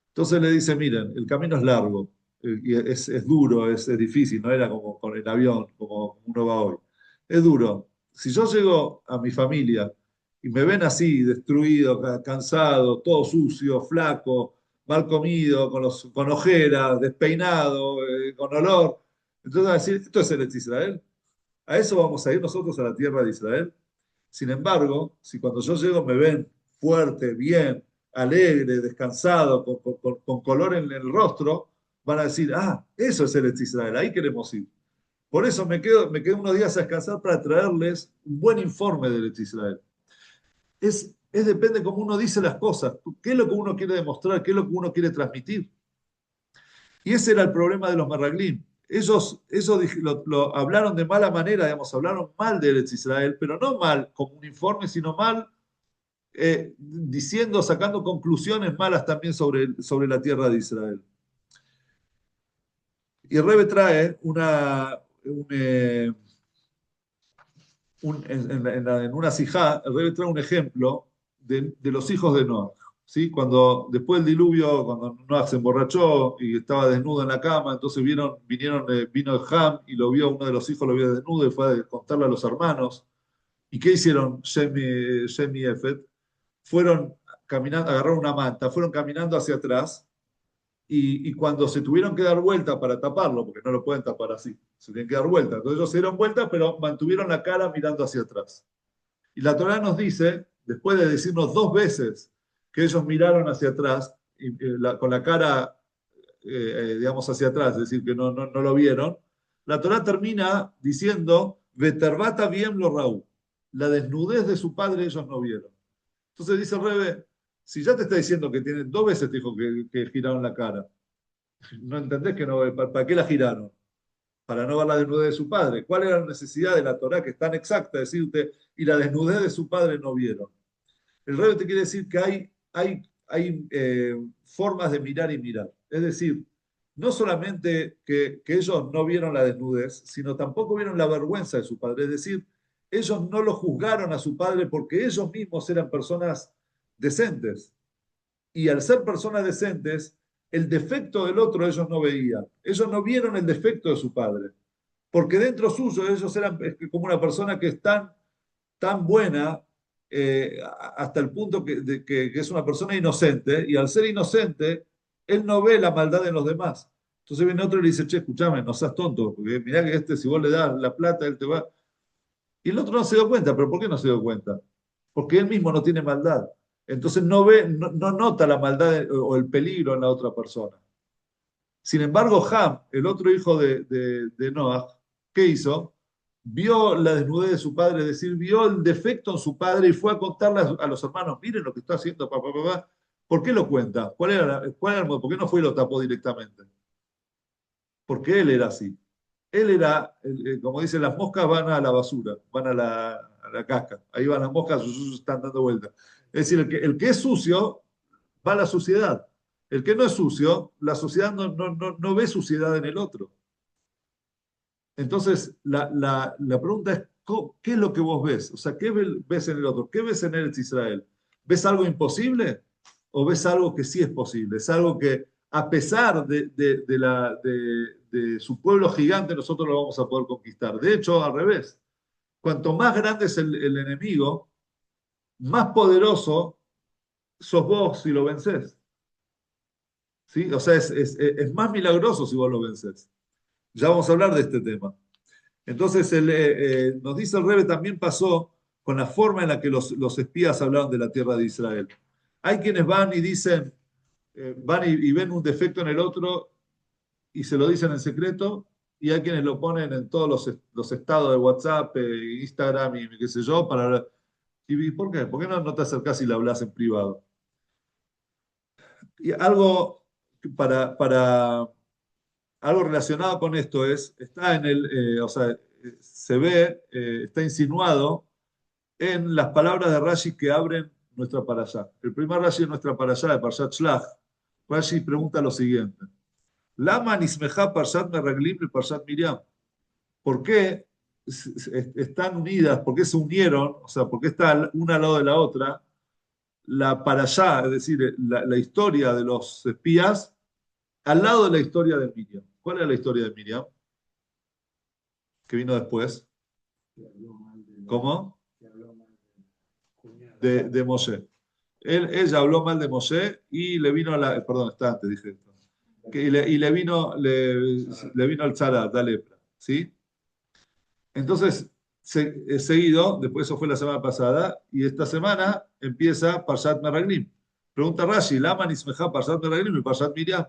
Entonces le dice, miren, el camino es largo, y es duro, es difícil, no era como con el avión, como uno va hoy. Es duro. Si yo llego a mi familia y me ven así, destruido, cansado, todo sucio, flaco, mal comido, con ojeras, despeinado, con olor, entonces van a decir, esto es Eretz Israel. A eso vamos a ir nosotros a la tierra de Israel. Sin embargo, si cuando yo llego me ven fuerte, bien, alegre, descansado, con color en el rostro, van a decir, ah, eso es Eretz Israel, ahí queremos ir. Por eso me quedo unos días a descansar para traerles un buen informe de Eretz Israel. Depende cómo uno dice las cosas, qué es lo que uno quiere demostrar, qué es lo que uno quiere transmitir. Y ese era el problema de los Meraglim. Ellos hablaron de mala manera, digamos, hablaron mal de Eretz Israel, pero no mal como un informe, sino mal diciendo, sacando conclusiones malas también sobre la tierra de Israel. Y Rebe trae en una sijá, el Rebe trae un ejemplo de los hijos de Noah. ¿Sí? Cuando después del diluvio, cuando Noah se emborrachó y estaba desnudo en la cama, entonces vino Ham y lo vio, uno de los hijos lo vio desnudo y fue a contarle a los hermanos. ¿Y qué hicieron Shem y Efet? Fueron caminando, agarraron una manta, fueron caminando hacia atrás y cuando se tuvieron que dar vuelta para taparlo, porque no lo pueden tapar así, se tienen que dar vuelta. Entonces ellos se dieron vuelta, pero mantuvieron la cara mirando hacia atrás. Y la Torá nos dice, después de decirnos dos veces que ellos miraron hacia atrás, con la cara, digamos, hacia atrás, es decir, que no lo vieron, la Torá termina diciendo, Veterbata bien lo Raúl, la desnudez de su padre ellos no vieron. Entonces dice el Rebe, si ya te está diciendo que tienen dos veces, te dijo que giraron la cara, no entendés que no, ¿para qué la giraron? Para no ver la desnudez de su padre. ¿Cuál era la necesidad de la Torá que es tan exacta decirte y la desnudez de su padre no vieron? El Rebe te quiere decir que hay formas de mirar y mirar. Es decir, no solamente que ellos no vieron la desnudez, sino tampoco vieron la vergüenza de su padre. Es decir, ellos no lo juzgaron a su padre porque ellos mismos eran personas decentes. Y al ser personas decentes, el defecto del otro ellos no veían. Ellos no vieron el defecto de su padre. Porque dentro suyo ellos eran como una persona que es tan buena hasta el punto que es una persona inocente, y al ser inocente, él no ve la maldad en los demás. Entonces viene otro y le dice, che, escúchame, no seas tonto, porque mirá que si vos le das la plata, él te va. Y el otro no se dio cuenta, pero ¿por qué no se dio cuenta? Porque él mismo no tiene maldad. Entonces no ve, no nota la maldad o el peligro en la otra persona. Sin embargo, Ham, el otro hijo de Noah, ¿qué hizo? Vio la desnudez de su padre, es decir, vio el defecto en su padre y fue a contarle a los hermanos, miren lo que está haciendo papá, papá. ¿Por qué lo cuenta? ¿Cuál era el motivo? ¿Por qué no fue y lo tapó directamente? Porque él era así. Él era, como dicen, las moscas van a la basura, van a la casca. Ahí van las moscas, están dando vueltas. Es decir, el que es sucio va a la suciedad. El que no es sucio, la sociedad no ve suciedad en el otro. Entonces, la pregunta es, ¿qué es lo que vos ves? O sea, ¿qué ves en el otro? ¿Qué ves en Eretz Israel? ¿Ves algo imposible o ves algo que sí es posible? Es algo que, a pesar de su pueblo gigante, nosotros lo vamos a poder conquistar. De hecho, al revés. Cuanto más grande es el enemigo, más poderoso sos vos si lo vencés. ¿Sí? O sea, es más milagroso si vos lo vencés. Ya vamos a hablar de este tema. Entonces, nos dice el Rebe, también pasó con la forma en la que los espías hablaron de la tierra de Israel. Hay quienes van y dicen, van y ven un defecto en el otro y se lo dicen en secreto, y hay quienes lo ponen en todos los estados de WhatsApp, Instagram y qué sé yo, para hablar. ¿Y por qué? ¿Por qué no te acercás y le hablas en privado? Y para algo relacionado con esto está en o sea, se ve, está insinuado en las palabras de Rashi que abren nuestra parashá. El primer Rashi de nuestra parashá, de Parshat Shlach, Rashi pregunta lo siguiente: Lama nismeja Parshat Meraglim y Parshat Miriam. ¿Por qué están unidas? ¿Por qué se unieron? O sea, ¿por qué está una al lado de la otra? La parashá, es decir, la historia de los espías, al lado de la historia de Miriam. ¿Cuál es la historia de Miriam? Que vino después. ¿Cómo? De Moshe. Ella habló mal de Moshe y le vino perdón, está antes, dije esto. Le vino el tzara, la lepra. ¿Sí? Entonces, seguido, después eso fue la semana pasada, y esta semana empieza Parshat Meraglim. Pregunta Rashi, Lama Nismeja Parshat Meraglim y Parshat Miriam.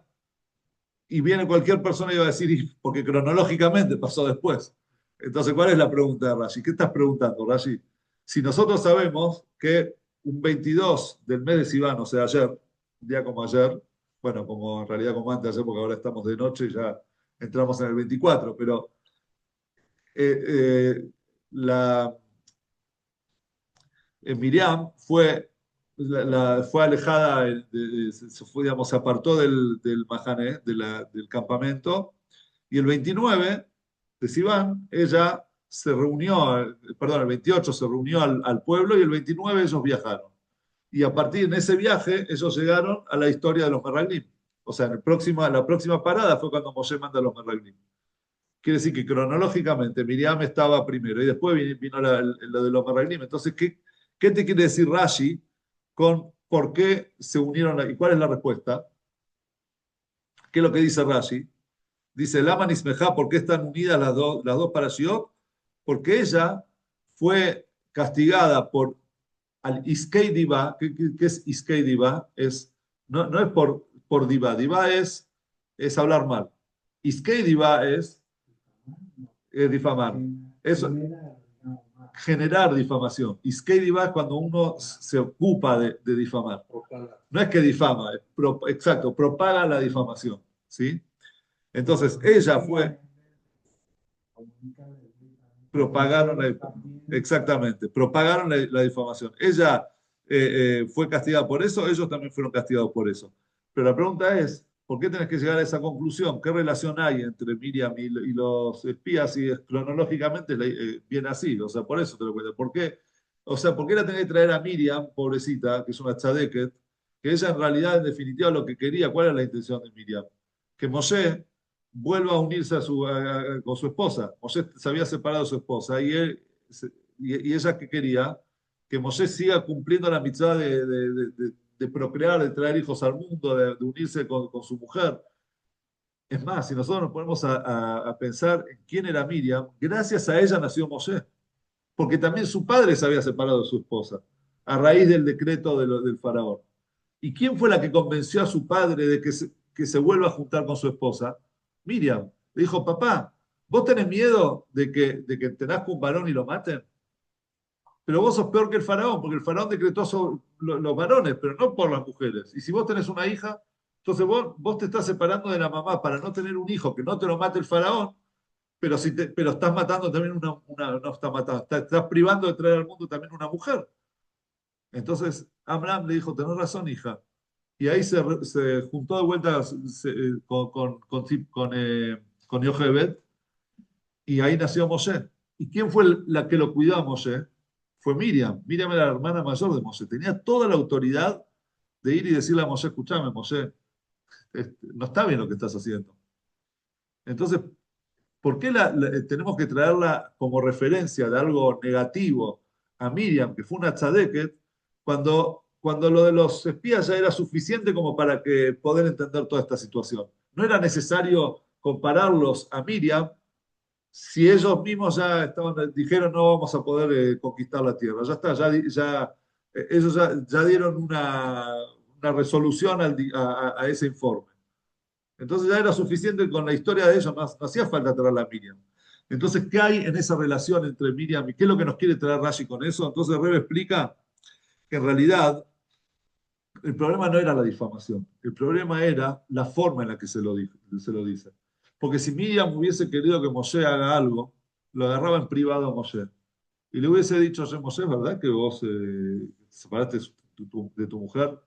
Y viene cualquier persona y va a decir, porque cronológicamente pasó después. Entonces, ¿cuál es la pregunta de Rashi? ¿Qué estás preguntando, Rashi? Si nosotros sabemos que un 22 del mes de Sivan, o sea, ayer, un día como ayer, bueno, como en realidad como antes de ayer, porque ahora estamos de noche y ya entramos en el 24, pero eh, eh, la, Miriam fue alejada, se fue, digamos, se apartó del Mahané, del campamento, y el 29 de Sivan, ella se reunió, perdón, el 28 se reunió al pueblo y el 29 ellos viajaron. Y a partir de ese viaje, ellos llegaron a la historia de los Meraglim. O sea, la próxima parada fue cuando Moshe manda a los Meraglim. Quiere decir que cronológicamente Miriam estaba primero y después vino lo de los Meraglim. Entonces, ¿qué te quiere decir Rashi con por qué se unieron y cuál es la respuesta? ¿Qué es lo que dice Rashi? Dice, Lama Nismeja, ¿por qué están unidas las dos parashiot? Porque ella fue castigada por al Iskei Diva. ¿Qué es Iskei Diva? No es por Diva. Diva es hablar mal. Iskei Diva es difamar. Eso, generar difamación. Iskei Diva es cuando uno se ocupa de difamar. No es que difama, exacto, propaga la difamación. ¿Sí? Entonces, ella fue, propagaron exactamente, propagaron la difamación. Ella fue castigada por eso, ellos también fueron castigados por eso. Pero la pregunta es, ¿por qué tenés que llegar a esa conclusión? ¿Qué relación hay entre Miriam y los espías? Y cronológicamente viene así, o sea, por eso te lo cuento. ¿Por qué? O sea, ¿por qué la tenés que traer a Miriam, pobrecita, que es una tzadeket, que ella en realidad, en definitiva, lo que quería? ¿Cuál era la intención de Miriam? Que Moshe vuelva a unirse con su esposa. Moshe se había separado de su esposa y ella que quería que Moshe siga cumpliendo la mitzvah de procrear, de traer hijos al mundo, de unirse con su mujer. Es más, si nosotros nos ponemos a pensar en quién era Miriam, gracias a ella nació Moshe, porque también su padre se había separado de su esposa, a raíz del decreto del faraón. ¿Y quién fue la que convenció a su padre de que se vuelva a juntar con su esposa? Miriam. Le dijo, papá, ¿vos tenés miedo de que te nazca un varón y lo maten? Pero vos sos peor que el faraón, porque el faraón decretó sobre los varones, pero no por las mujeres. Y si vos tenés una hija, entonces vos te estás separando de la mamá para no tener un hijo que no te lo mate el faraón, pero, pero estás matando también no estás matando, estás privando de traer al mundo también una mujer. Entonces Amram le dijo, tenés razón, hija. Y ahí se juntó de vuelta con Yochebed, y ahí nació Moshe. ¿Y quién fue la que lo cuidó a Moshe? Fue Miriam. Miriam era la hermana mayor de Moshe. Tenía toda la autoridad de ir y decirle a Moshe, escúchame, Moshe, no está bien lo que estás haciendo. Entonces, ¿por qué tenemos que traerla como referencia de algo negativo a Miriam, que fue una tzadeket, cuando lo de los espías ya era suficiente como para que poder entender toda esta situación? No era necesario compararlos a Miriam si ellos mismos ya dijeron no vamos a poder conquistar la tierra. Ya está, ellos ya dieron una resolución a ese informe. Entonces ya era suficiente con la historia de ellos, no hacía falta traer a Miriam. Entonces, ¿qué hay en esa relación entre Miriam y qué es lo que nos quiere traer Rashi con eso? Entonces Rebe explica que en realidad el problema no era la difamación, el problema era la forma en la que se lo dice. Porque si Miriam hubiese querido que Moshe haga algo, lo agarraba en privado a Moshe. Y le hubiese dicho a Moshe, ¿es verdad que vos separaste de tu mujer?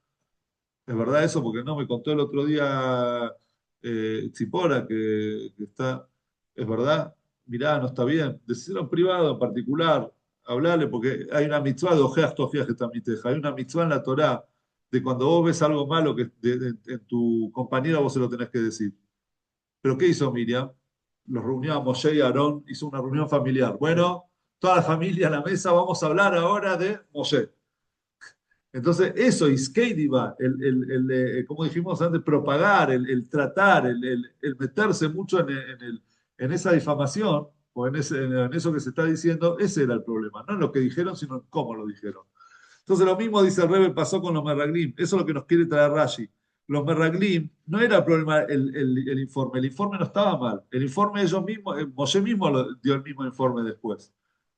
¿Es verdad eso? Porque no, me contó el otro día Tzipora que está, es verdad, mirá, no está bien. Decíselo en privado, en particular, hablarle, porque hay una mitzvah de ojeas tofias que está hay una mitzvah en la Torá de cuando vos ves algo malo en tu compañero, vos se lo tenés que decir. Pero ¿qué hizo Miriam? Los reunió a Moshe y Aarón, hizo una reunión familiar. Bueno, toda la familia a la mesa, vamos a hablar ahora de Moshe. Entonces, eso, Iskeidiva, como dijimos antes, propagar, el tratar, el meterse mucho en esa difamación o en eso que se está diciendo, ese era el problema. No en lo que dijeron, sino en cómo lo dijeron. Entonces, lo mismo dice el Rebbe, pasó con los Meraglim. Eso es lo que nos quiere traer Rashi. Los Meraglim, no era el problema el informe no estaba mal. El informe ellos mismos, Moshe mismo dio el mismo informe después.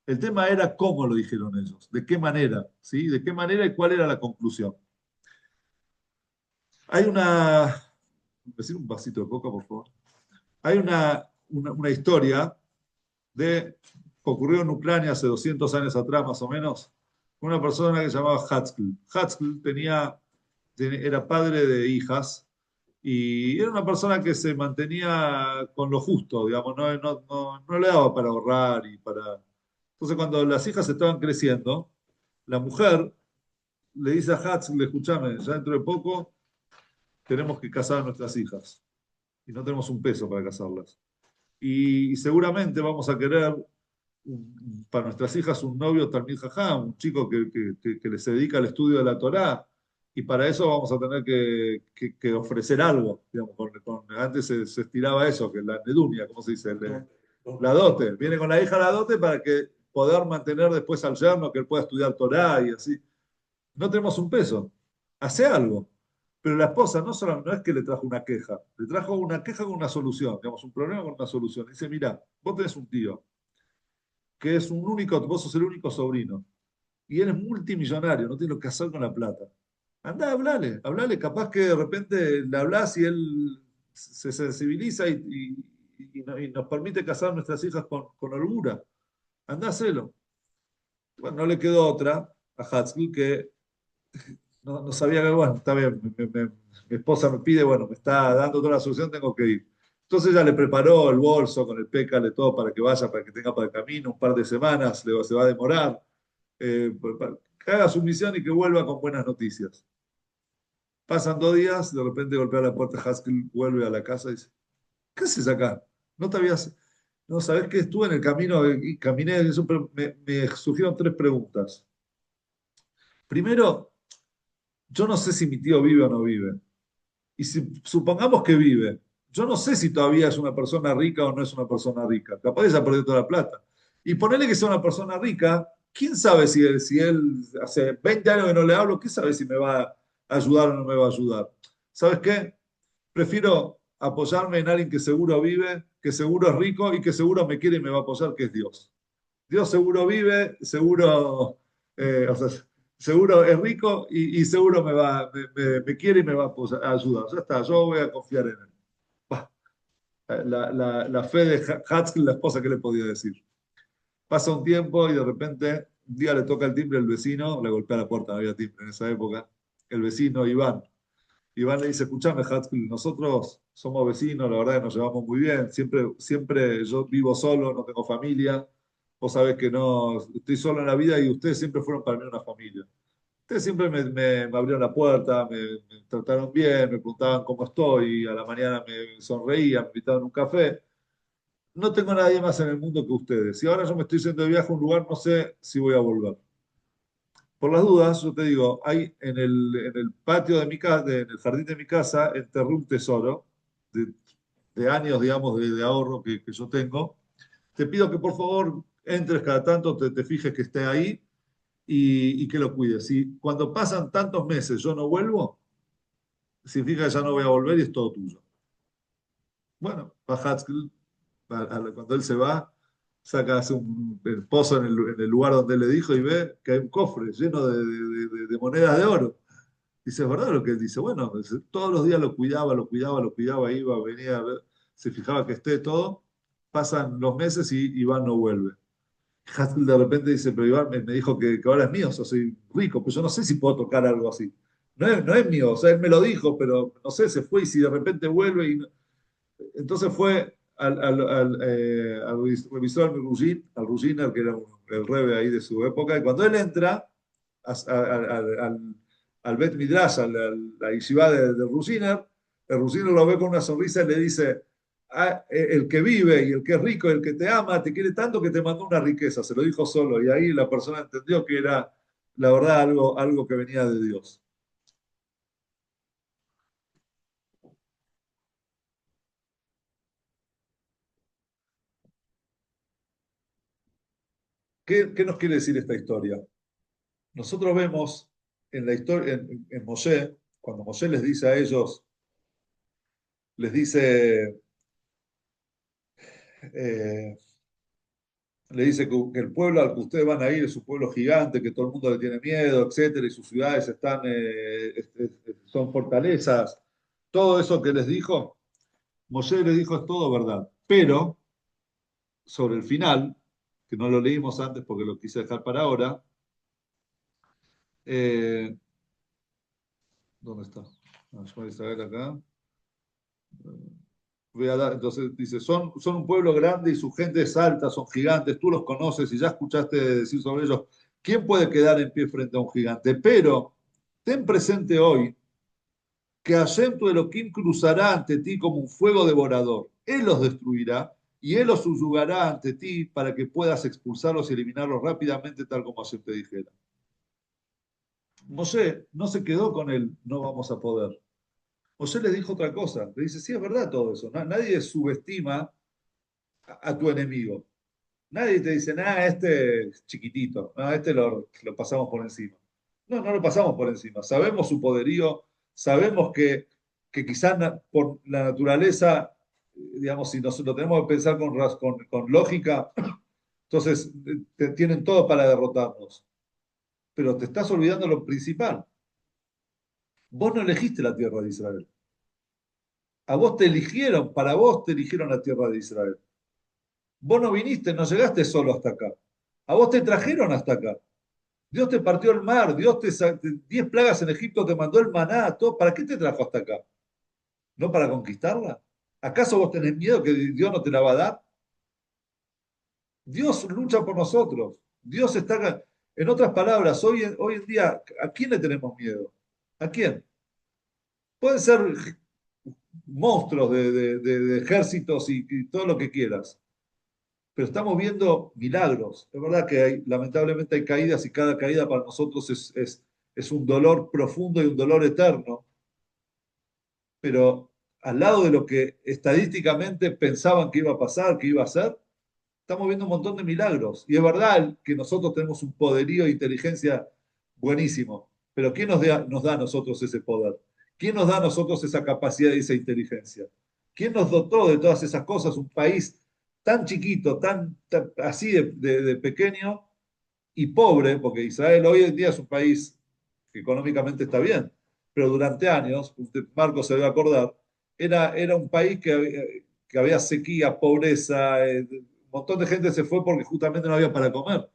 El tema era cómo lo dijeron ellos, de qué manera, ¿sí? De qué manera y cuál era la conclusión. Hay decir un vasito de coca, por favor. Hay una historia que ocurrió en Ucrania hace 200 años atrás, más o menos, una persona que se llamaba Hatzkel. Hatzkel era padre de hijas y era una persona que se mantenía con lo justo, digamos, no le daba para ahorrar y para... Entonces, cuando las hijas estaban creciendo, la mujer le dice a Hatzkel, escúchame, ya dentro de poco tenemos que casar a nuestras hijas y no tenemos un peso para casarlas. Y seguramente vamos a querer para nuestras hijas un novio Talmid Jajam, un chico que les dedica al estudio de la Torá, y para eso vamos a tener que ofrecer algo. Digamos, antes se estiraba eso, que la nedunia, ¿cómo se dice? La dote. Viene con la hija la dote para que poder mantener después al yerno, que él pueda estudiar Torá y así. No tenemos un peso. Hace algo. Pero la esposa no es que le trajo una queja, le trajo una queja con una solución, digamos, un problema con una solución. Dice, mira, vos tenés un tío que es vos sos el único sobrino, y él es multimillonario, no tiene lo que hacer con la plata. Andá, hablale, capaz que de repente le hablás y él se sensibiliza y nos permite casar a nuestras hijas con holgura. Andá, hacelo. Bueno, no le quedó otra a Hatzky que no sabía que, bueno, está bien, mi esposa me pide, bueno, me está dando toda la solución, tengo que ir. Entonces ella le preparó el bolso con el pécale, todo para que vaya, para que tenga para el camino, un par de semanas, se va a demorar, que haga su misión y que vuelva con buenas noticias. Pasan 2 días, de repente golpea la puerta, Haskell vuelve a la casa y dice, ¿qué haces acá? No te habías... No, ¿sabés que estuve en el camino y caminé, pero me surgieron 3 preguntas. Primero, yo no sé si mi tío vive o no vive. Y si supongamos que vive, yo no sé si todavía es una persona rica o no es una persona rica. Capaz de ya perdió toda la plata. Y ponerle que sea una persona rica, ¿quién sabe si él hace 20 años que no le hablo, quién sabe si me va a ayudar o no me va a ayudar? ¿Sabes qué? Prefiero apoyarme en alguien que seguro vive, que seguro es rico y que seguro me quiere y me va a apoyar, que es Dios. Dios seguro vive, seguro, o sea, seguro es rico y seguro me quiere y me va a ayudar. Ya está, yo voy a confiar en él. Bah, la fe de Hatzkel, la esposa, ¿qué le podía decir? Pasa un tiempo y de repente un día le toca el timbre el vecino, le golpea la puerta, no había timbre en esa época, el vecino Iván. Iván le dice, escuchame, Hatzkel, nosotros somos vecinos, la verdad que nos llevamos muy bien, siempre yo vivo solo, no tengo familia, vos sabés que no, estoy solo en la vida y ustedes siempre fueron para mí una familia. Ustedes siempre me abrieron la puerta, me trataron bien, me preguntaban cómo estoy, a la mañana me sonreían, me invitaban a un café. No tengo nadie más en el mundo que ustedes. Y ahora yo me estoy yendo de viaje a un lugar, no sé si voy a volver. Por las dudas, yo te digo, hay en el patio de mi casa, en el jardín de mi casa, enterré un tesoro de, de años, digamos, de ahorro que yo tengo. Te pido que por favor entres cada tanto, te fijes que esté ahí y que lo cuides. Si cuando pasan tantos meses yo no vuelvo, significa que ya no voy a volver y es todo tuyo. Bueno, Pajatzky, cuando él se va, saca hace el pozo en el lugar donde él le dijo y ve que hay un cofre lleno de monedas de oro. Dice, es verdad lo que él dice. Bueno, dice, todos los días lo cuidaba, lo cuidaba, lo cuidaba, iba, venía, a ver, se fijaba que esté todo. Pasan los meses y Iván no vuelve. Haskell de repente dice, pero Iván me dijo que ahora es mío, o sea, soy rico, pues yo no sé si puedo tocar algo así. No es mío, o sea, él me lo dijo, pero no sé, se fue y si de repente vuelve y entonces fue al revisor al Ruginer, que era el rebe ahí de su época, y cuando él entra al Bet Midrash, la yeshiva de Ruginer, el Ruginer lo ve con una sonrisa y le dice, "Ah, el que vive y el que es rico, el que te ama, te quiere tanto que te mandó una riqueza", se lo dijo solo, y ahí la persona entendió que era, la verdad, algo que venía de Dios. ¿Qué nos quiere decir esta historia? Nosotros vemos en la historia, en Moshe, cuando Moshe les dice a ellos, les dice, eh, le dice que el pueblo al que ustedes van a ir es un pueblo gigante, que todo el mundo le tiene miedo, etcétera, y sus ciudades están, son fortalezas. Todo eso que les dijo, Moshe les dijo es todo verdad. Pero sobre el final, que no lo leímos antes porque lo quise dejar para ahora, eh, ¿dónde está? Ah, yo voy a saber acá. Entonces dice, son un pueblo grande y su gente es alta, son gigantes, tú los conoces y ya escuchaste decir sobre ellos, ¿quién puede quedar en pie frente a un gigante? Pero ten presente hoy que Hashem tu Elohim cruzará ante ti como un fuego devorador. Él los destruirá y él los subyugará ante ti para que puedas expulsarlos y eliminarlos rápidamente, tal como Hashem te dijera. Moshe no se quedó con él, no vamos a poder. Moshe le dijo otra cosa, le dice, sí, es verdad todo eso, nadie subestima a tu enemigo. Nadie te dice, nada, este es chiquitito, no, este lo pasamos por encima. No, no lo pasamos por encima. Sabemos su poderío, sabemos que quizás por la naturaleza, digamos, si nosotros tenemos que pensar con lógica, entonces tienen todo para derrotarnos. Pero te estás olvidando lo principal. Vos no elegiste la tierra de Israel. A vos te eligieron, para vos te eligieron la tierra de Israel. Vos no viniste, no llegaste solo hasta acá. A vos te trajeron hasta acá. Dios te partió el mar, 10 plagas en Egipto te mandó el maná, todo. ¿Para qué te trajo hasta acá? ¿No para conquistarla? ¿Acaso vos tenés miedo que Dios no te la va a dar? Dios lucha por nosotros. Dios está acá. En otras palabras, hoy en día, ¿a quién le tenemos miedo? ¿A quién? Pueden ser monstruos de ejércitos y todo lo que quieras, pero estamos viendo milagros. Es verdad que lamentablemente hay caídas y cada caída para nosotros es un dolor profundo y un dolor eterno, pero al lado de lo que estadísticamente pensaban que iba a pasar, que iba a ser, estamos viendo un montón de milagros. Y es verdad que nosotros tenemos un poderío e inteligencia buenísimo, pero ¿quién nos da a nosotros ese poder? ¿Quién nos da a nosotros esa capacidad y esa inteligencia? ¿Quién nos dotó de todas esas cosas? Un país tan chiquito, así de pequeño y pobre, porque Israel hoy en día es un país que económicamente está bien, pero durante años, usted, Marco se debe acordar, era un país que había sequía, pobreza, un montón de gente se fue porque justamente no había para comer.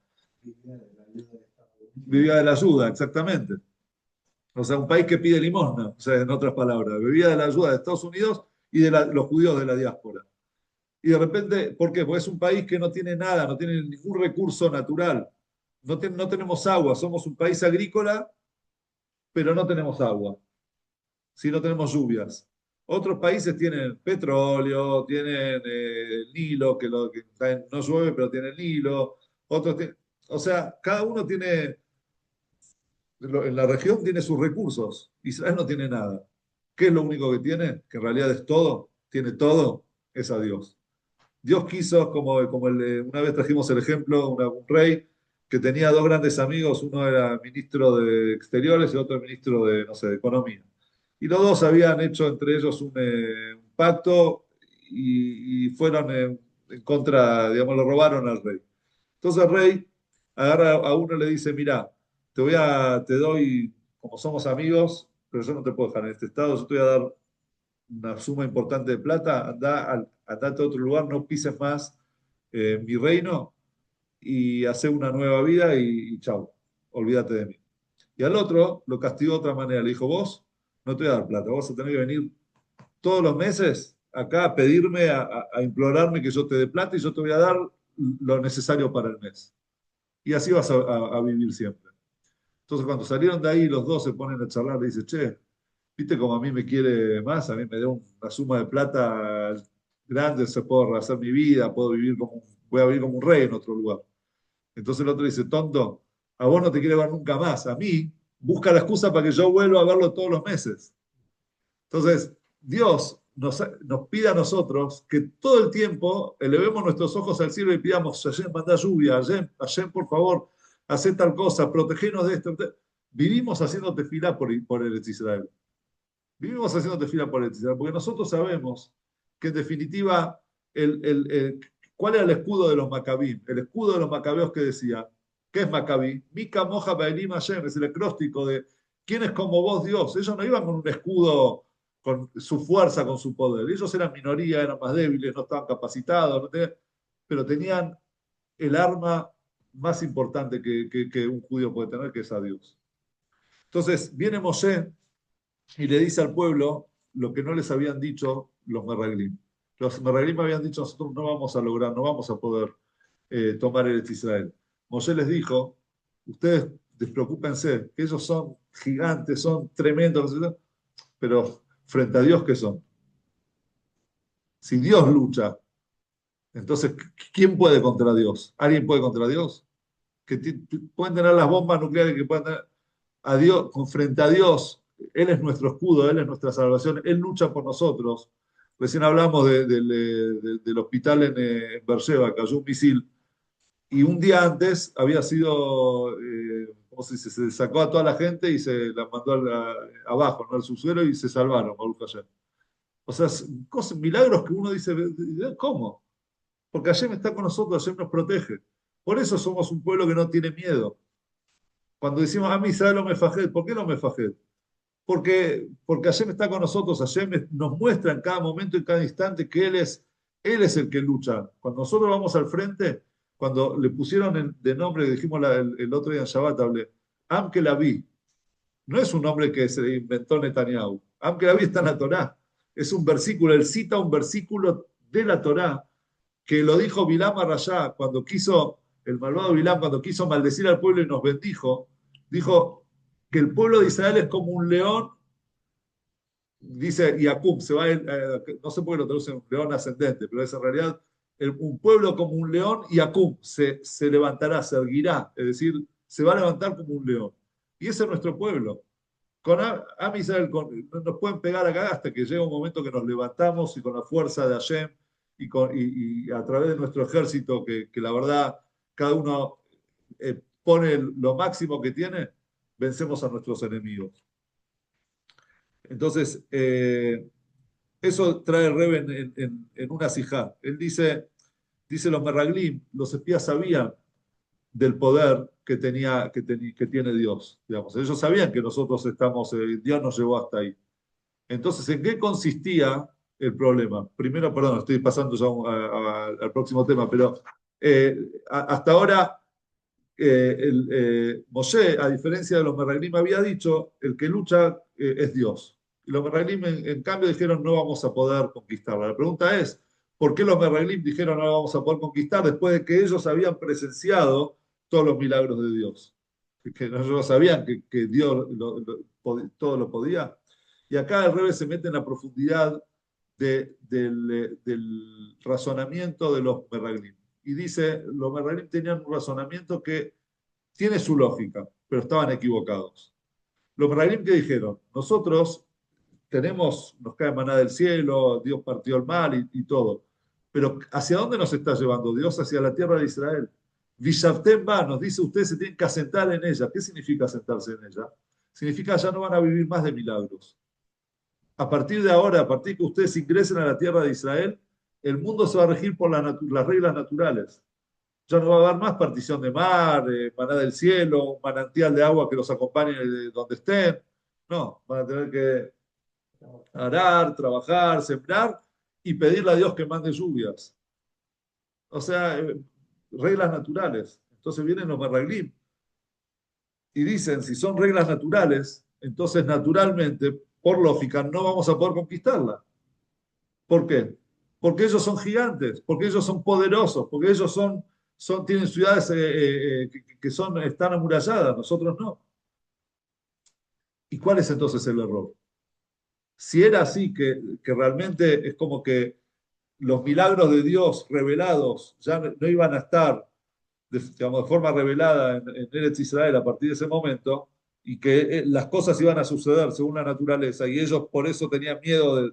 Vivía de la ayuda, exactamente. O sea, un país que pide limosna, o sea, en otras palabras, vivía de la ayuda de Estados Unidos y de los judíos de la diáspora. Y de repente, ¿por qué? Porque es un país que no tiene nada, no tiene ningún recurso natural. No tenemos agua, somos un país agrícola, pero no tenemos agua, si no tenemos lluvias. Otros países tienen petróleo, tienen el Nilo, que no llueve, pero tiene el Nilo. O sea, cada uno tiene, en la región tiene sus recursos. Israel no tiene nada. ¿Qué es lo único que tiene? Que en realidad es todo, tiene todo, es a Dios. Dios quiso, una vez trajimos el ejemplo, un rey que tenía dos grandes amigos, uno era ministro de Exteriores y otro ministro de, no sé, de Economía. Y los dos habían hecho entre ellos un pacto y fueron en contra, digamos, lo robaron al rey. Entonces el rey agarra a uno y le dice, mira, te doy, como somos amigos, pero yo no te puedo dejar en este estado, yo te voy a dar una suma importante de plata, andate a otro lugar, no pises más mi reino y hace una nueva vida y chau, olvídate de mí. Y al otro lo castigó de otra manera, le dijo, vos no te voy a dar plata, vos vas a tener que venir todos los meses acá a pedirme, a implorarme que yo te dé plata y yo te voy a dar lo necesario para el mes. Y así vas a vivir siempre. Entonces cuando salieron de ahí los dos se ponen a charlar, le dice, che, viste como a mí me quiere más, a mí me dio una suma de plata grande, se puedo hacer mi vida, voy a vivir como un rey en otro lugar. Entonces el otro dice, tonto, a vos no te quiere ver nunca más, a mí busca la excusa para que yo vuelva a verlo todos los meses. Entonces, Dios nos pide a nosotros que todo el tiempo elevemos nuestros ojos al cielo y pidamos, Hashem, manda lluvia, Hashem, por favor, haz tal cosa, protegenos de esto. Vivimos haciendo tefilá por el Israel. Vivimos haciendo tefila por electricidad, porque nosotros sabemos que en definitiva, ¿cuál era el escudo de los macabí? El escudo de los macabeos que decía, ¿qué es macabí? Mika moja baelim Hashem, es el acróstico de ¿quién es como vos, Dios? Ellos no iban con un escudo, con su fuerza, con su poder. Ellos eran minoría, eran más débiles, no estaban capacitados, pero tenían el arma más importante que un judío puede tener, que es a Dios. Entonces viene Moshe y le dice al pueblo lo que no les habían dicho los meraglim. Los meraglim habían dicho, nosotros no vamos a lograr, no vamos a poder tomar el Israel. Moshe les dijo, ustedes despreocúpense, que ellos son gigantes, son tremendos, pero frente a Dios, ¿qué son? Si Dios lucha, entonces, ¿quién puede contra Dios? ¿Alguien puede contra Dios? Pueden tener las bombas nucleares que puedan tener a Dios, frente a Dios, Él es nuestro escudo, Él es nuestra salvación, Él lucha por nosotros. Recién hablamos del hospital en Beersheba, cayó un misil, y un día antes había sido, ¿cómo se dice? Se sacó a toda la gente y se la mandó abajo, ¿no? Al subsuelo y se salvaron, Baruch Hashem. O sea, milagros que uno dice, ¿cómo? Porque Hashem está con nosotros, Hashem nos protege. Por eso somos un pueblo que no tiene miedo. Cuando decimos a mí Israel lo mefajed, ¿por qué lo mefajed? Porque Hashem está con nosotros, Hashem nos muestra en cada momento, en cada instante que Él es el que lucha. Cuando nosotros vamos al frente, cuando le pusieron de nombre, dijimos el otro día en Shabbat, hablé, Am que la vi, no es un nombre que se inventó Netanyahu. Am que la vi está en la Torá. Es un versículo, él cita un versículo de la Torá que lo dijo Bilam Arashá cuando quiso, el malvado Bilam, cuando quiso maldecir al pueblo y nos bendijo, dijo que el pueblo de Israel es como un león, dice Yacub, no sé por qué lo traducen un león ascendente, pero es en realidad un pueblo como un león, Yacub se levantará, se erguirá, es decir, se va a levantar como un león. Y ese es nuestro pueblo. Con Am Israel no nos pueden pegar acá hasta que llega un momento que nos levantamos y con la fuerza de Hashem y a través de nuestro ejército, que la verdad cada uno pone lo máximo que tiene, vencemos a nuestros enemigos. Entonces, eso trae Rebe en una sijá. Él dice los Meraglim, los espías sabían del poder que tiene Dios. Digamos. Ellos sabían que nosotros estamos, Dios nos llevó hasta ahí. Entonces, ¿en qué consistía el problema? Primero, perdón, estoy pasando ya al próximo tema, pero hasta ahora Moshe, a diferencia de los Meraglim, había dicho, el que lucha es Dios. Y los Meraglim, en cambio, dijeron, no vamos a poder conquistarla. La pregunta es, ¿por qué los Meraglim dijeron, no la vamos a poder conquistar después de que ellos habían presenciado todos los milagros de Dios? Que ellos sabían que Dios todo lo podía. Y acá el Rebbe se mete en la profundidad del razonamiento de los Meraglim. Y dice, los Meraglim tenían un razonamiento que tiene su lógica, pero estaban equivocados. Los Meraglim que dijeron, nosotros nos cae maná del cielo, Dios partió el mal y todo, pero ¿hacia dónde nos está llevando Dios? Hacia la tierra de Israel. Vishavtem va, nos dice, ustedes se tienen que asentar en ella. ¿Qué significa asentarse en ella? Significa ya no van a vivir más de milagros. A partir de ahora, a partir de que ustedes ingresen a la tierra de Israel, el mundo se va a regir por las reglas naturales. Ya no va a haber más partición de mar, maná del cielo, un manantial de agua que los acompañe de donde estén. No, van a tener que arar, trabajar, sembrar y pedirle a Dios que mande lluvias. O sea, reglas naturales. Entonces vienen los marraglim y dicen, si son reglas naturales, entonces naturalmente, por lógica, no vamos a poder conquistarla. ¿Por qué? Porque ellos son gigantes, porque ellos son poderosos, porque ellos tienen ciudades están amuralladas, nosotros no. ¿Y cuál es entonces el error? Si era así, que realmente es como que los milagros de Dios revelados ya no iban a estar digamos, de forma revelada en Eretz Israel a partir de ese momento, y que las cosas iban a suceder según la naturaleza, y ellos por eso tenían miedo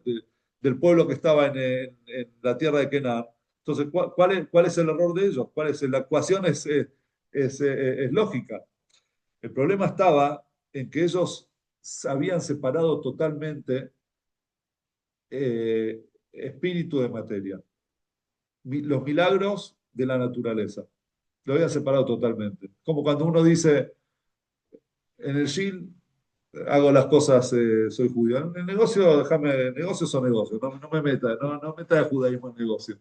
del pueblo que estaba en la tierra de Canaán. Entonces, ¿cuál es el error de ellos? La ecuación es lógica. El problema estaba en que ellos habían separado totalmente espíritu de materia, los milagros de la naturaleza. Lo habían separado totalmente. Como cuando uno dice, en el gym hago las cosas, soy judío. En el negocio, negocios son negocios, no me meta, no meta el judaísmo en negocio.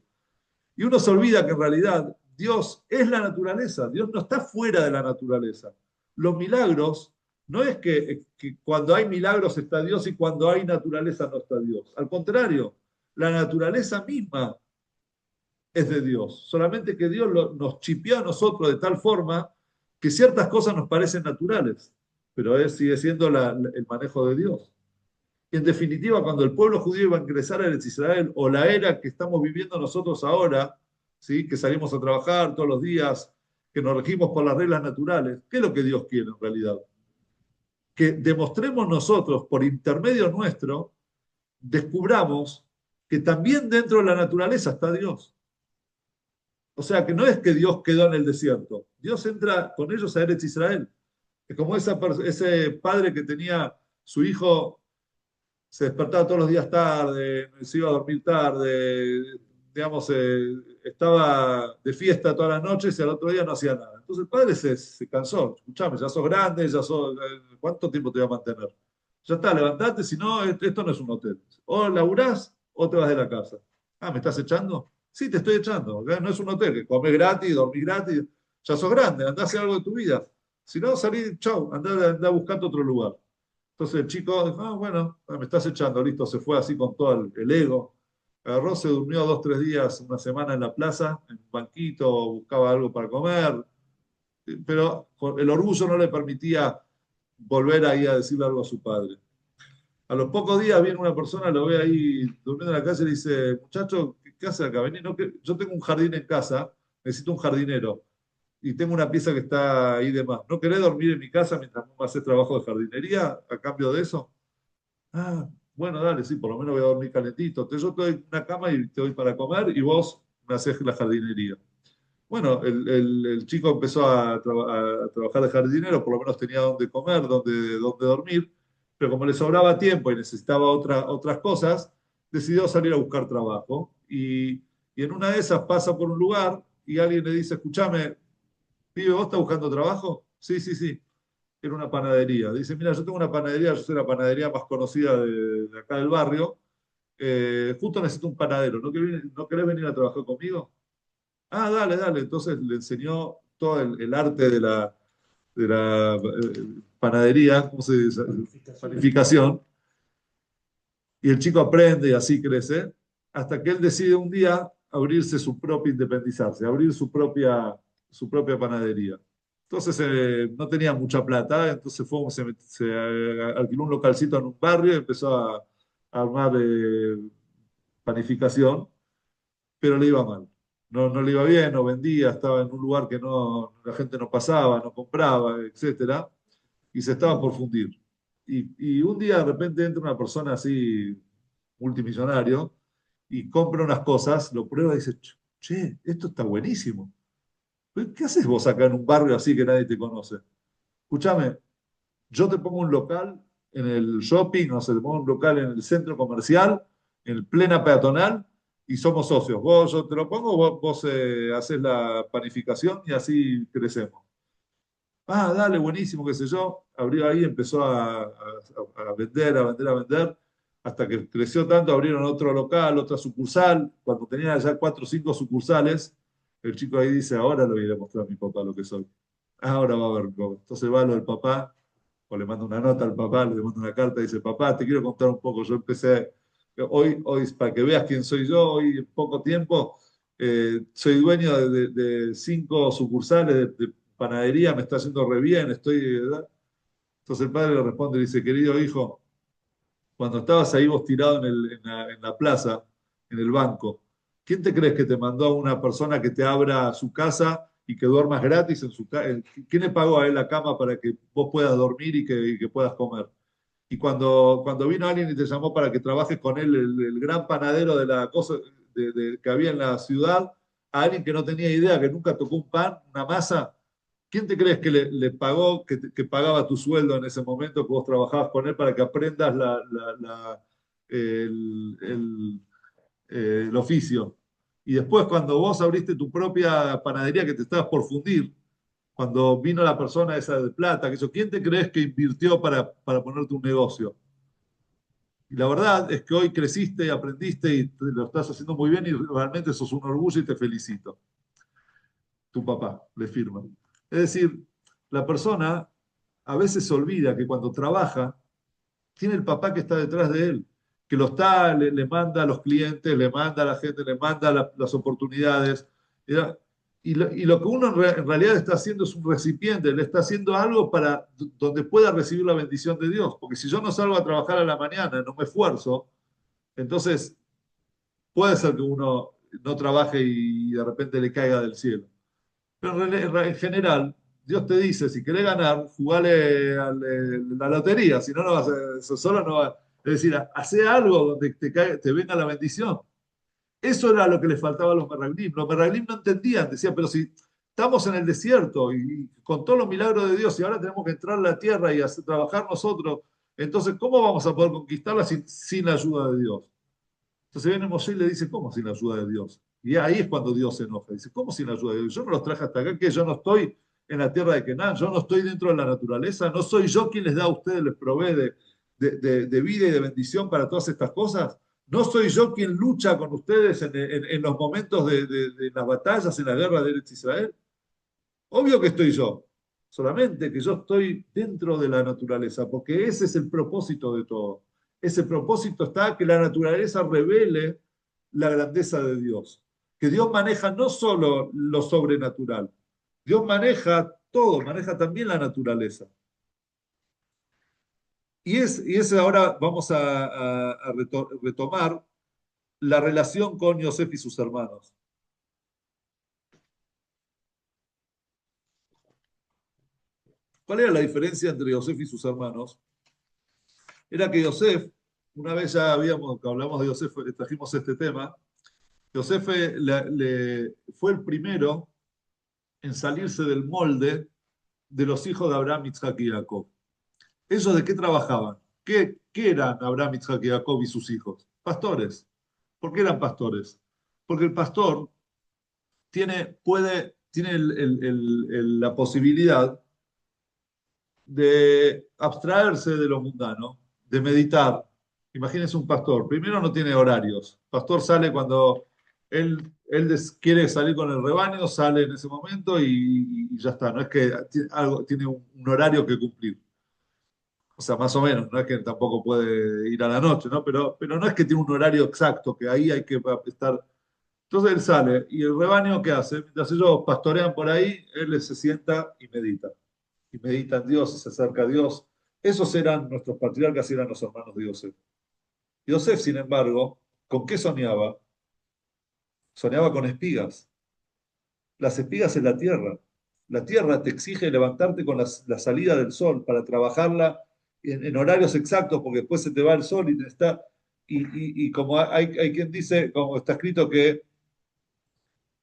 Y uno se olvida que en realidad Dios es la naturaleza, Dios no está fuera de la naturaleza. Los milagros no es que cuando hay milagros está Dios y cuando hay naturaleza no está Dios. Al contrario, la naturaleza misma es de Dios. Solamente que Dios nos chipió a nosotros de tal forma que ciertas cosas nos parecen naturales, pero sigue siendo el manejo de Dios. Y en definitiva, cuando el pueblo judío iba a ingresar a Eretz Israel, o la era que estamos viviendo nosotros ahora, ¿sí? Que salimos a trabajar todos los días, que nos regimos por las reglas naturales, ¿qué es lo que Dios quiere en realidad? Que demostremos nosotros, por intermedio nuestro, descubramos que también dentro de la naturaleza está Dios. O sea, que no es que Dios quedó en el desierto. Dios entra con ellos a Eretz Israel. Es como ese padre que tenía su hijo, se despertaba todos los días tarde, se iba a dormir tarde, digamos, estaba de fiesta todas las noches y al otro día no hacía nada. Entonces el padre se cansó. Escuchame, ya sos grande, ¿cuánto tiempo te voy a mantener? Ya está, levantate, si no, esto no es un hotel. O laburás o te vas de la casa. Ah, ¿me estás echando? Sí, te estoy echando. ¿Ok? No es un hotel, que comes gratis, dormís gratis. Ya sos grande, andá a hacer algo de tu vida. Si no, salí, chau, andá buscando otro lugar. Entonces el chico dijo, ah, bueno, me estás echando, listo, se fue así con todo el ego. Agarró, se durmió 2, 3 días, una semana en la plaza, en un banquito, buscaba algo para comer, pero el orgullo no le permitía volver ahí a decirle algo a su padre. A los pocos días viene una persona, lo ve ahí durmiendo en la calle y le dice, muchacho, ¿qué hace acá? Vení, no, que yo tengo un jardín en casa, necesito un jardinero. y tengo una pieza que está ahí de más. ¿No querés dormir en mi casa mientras vos me haces trabajo de jardinería a cambio de eso? Ah, bueno, dale, sí, por lo menos voy a dormir calentito. Entonces yo te doy una cama y te doy para comer y vos me haces la jardinería. Bueno, el chico empezó a trabajar de jardinero, por lo menos tenía donde comer, donde dormir, pero como le sobraba tiempo y necesitaba otras cosas, decidió salir a buscar trabajo. Y en una de esas pasa por un lugar y alguien le dice, escúchame, pibe, ¿vos estás buscando trabajo? Sí, sí, sí. Era una panadería. Dice, mira, yo tengo una panadería, yo soy la panadería más conocida de acá del barrio. Justo necesito un panadero. ¿No querés venir a trabajar conmigo? Ah, dale, dale. Entonces le enseñó todo el arte de la panadería, ¿cómo se dice? Panificación. Y el chico aprende y así crece, hasta que él decide un día abrirse su propia, independizarse, abrir su propia panadería. Entonces no tenía mucha plata, entonces se alquiló un localcito en un barrio y empezó a armar panificación, pero le iba mal. No, no le iba bien, no vendía, estaba en un lugar que la gente no pasaba, no compraba, etcétera, y se estaba por fundir. Y un día de repente entra una persona así, multimillonario, y compra unas cosas, lo prueba y dice, che, esto está buenísimo. ¿Qué haces vos acá en un barrio así que nadie te conoce? Escúchame, yo te pongo un local en el shopping, no sé, te pongo un local en el centro comercial, en plena peatonal, y somos socios. Yo te lo pongo, vos haces la panificación y así crecemos. Ah, dale, buenísimo, qué sé yo. Abrió ahí, empezó a vender, a vender, a vender, hasta que creció tanto, abrieron otro local, otra sucursal. Cuando tenía ya 4 o 5 sucursales, el chico ahí dice, ahora le voy a demostrar a mi papá lo que soy. Ahora va a ver cómo. Entonces va lo del papá, o le manda una nota al papá, le manda una carta y dice, papá, te quiero contar un poco. Yo empecé, hoy para que veas quién soy yo, hoy en poco tiempo, soy dueño de 5 sucursales de panadería, me está haciendo re bien, estoy, ¿verdad? Entonces el padre le responde y dice, querido hijo, cuando estabas ahí vos tirado en la plaza, en el banco, ¿quién te crees que te mandó a una persona que te abra su casa y que duermas gratis en su casa? ¿Quién le pagó a él la cama para que vos puedas dormir y que puedas comer? Y cuando vino alguien y te llamó para que trabajes con él, el gran panadero de la cosa que había en la ciudad, a alguien que no tenía idea, que nunca tocó un pan, una masa, ¿quién te crees que le pagó, que pagaba tu sueldo en ese momento que vos trabajabas con él para que aprendas el, el- el oficio? Y después, cuando vos abriste tu propia panadería que te estabas por fundir, cuando vino la persona esa de plata, ¿quién te crees que invirtió para ponerte un negocio? Y la verdad es que hoy creciste y aprendiste y lo estás haciendo muy bien y realmente sos un orgullo y te felicito. Tu papá le firma. Es decir, la persona a veces se olvida que cuando trabaja, tiene el papá que está detrás de él, que le manda a los clientes, le manda a la gente, le manda las oportunidades. ¿Ya? Y lo que uno en realidad está haciendo es un recipiente, le está haciendo algo para donde pueda recibir la bendición de Dios. Porque si yo no salgo a trabajar a la mañana, no me esfuerzo, entonces puede ser que uno no trabaje y de repente le caiga del cielo. Pero en general, Dios te dice, si querés ganar, jugale a la lotería, si no, no vas a, eso solo no va. Es decir, hace algo donde te venga la bendición. Eso era lo que le faltaba a los meraglim. Los meraglim no entendían, decían, pero si estamos en el desierto y con todos los milagros de Dios y ahora tenemos que entrar a la tierra y trabajar nosotros, entonces, ¿cómo vamos a poder conquistarla sin la ayuda de Dios? Entonces viene Moshe y le dice, ¿cómo sin la ayuda de Dios? Y ahí es cuando Dios se enoja. Dice, ¿cómo sin la ayuda de Dios? Yo no los traje hasta acá, que yo no estoy en la tierra de Canaán, yo no estoy dentro de la naturaleza, no soy yo quien les da a ustedes, les provee de vida y de bendición para todas estas cosas. No soy yo quien lucha con ustedes en los momentos de las batallas, en la guerra de Eretz Israel. Obvio que estoy yo, solamente que yo estoy dentro de la naturaleza, porque ese es el propósito de todo. Ese propósito está que la naturaleza revele la grandeza de Dios. Que Dios maneja no solo lo sobrenatural, Dios maneja todo, maneja también la naturaleza. Y ahora vamos a retomar la relación con Yosef y sus hermanos. ¿Cuál era la diferencia entre Yosef y sus hermanos? Era que Yosef, una vez ya habíamos, que hablamos de Yosef, trajimos este tema, Yosef fue el primero en salirse del molde de los hijos de Abraham, Isaac y Jacob. ¿Ellos de qué trabajaban? ¿Qué eran Abraham, Isaac y Jacob y sus hijos? Pastores. ¿Por qué eran pastores? Porque el pastor tiene la posibilidad de abstraerse de lo mundano, de meditar. Imagínense un pastor. Primero no tiene horarios. El pastor sale cuando quiere salir con el rebaño, sale en ese momento y ya está. No es que tiene un horario que cumplir. O sea, más o menos, no es que tampoco puede ir a la noche, ¿no? Pero no es que tiene un horario exacto, que ahí hay que estar. Entonces él sale y el rebaño, ¿qué hace? Mientras ellos pastorean por ahí, él se sienta y medita. Y medita en Dios y se acerca a Dios. Esos eran nuestros patriarcas y eran los hermanos de Yosef. Yosef, sin embargo, ¿con qué soñaba? Soñaba con espigas. Las espigas en la tierra. La tierra te exige levantarte con la salida del sol para trabajarla en horarios exactos, porque después se te va el sol y está. Y como hay quien dice, como está escrito que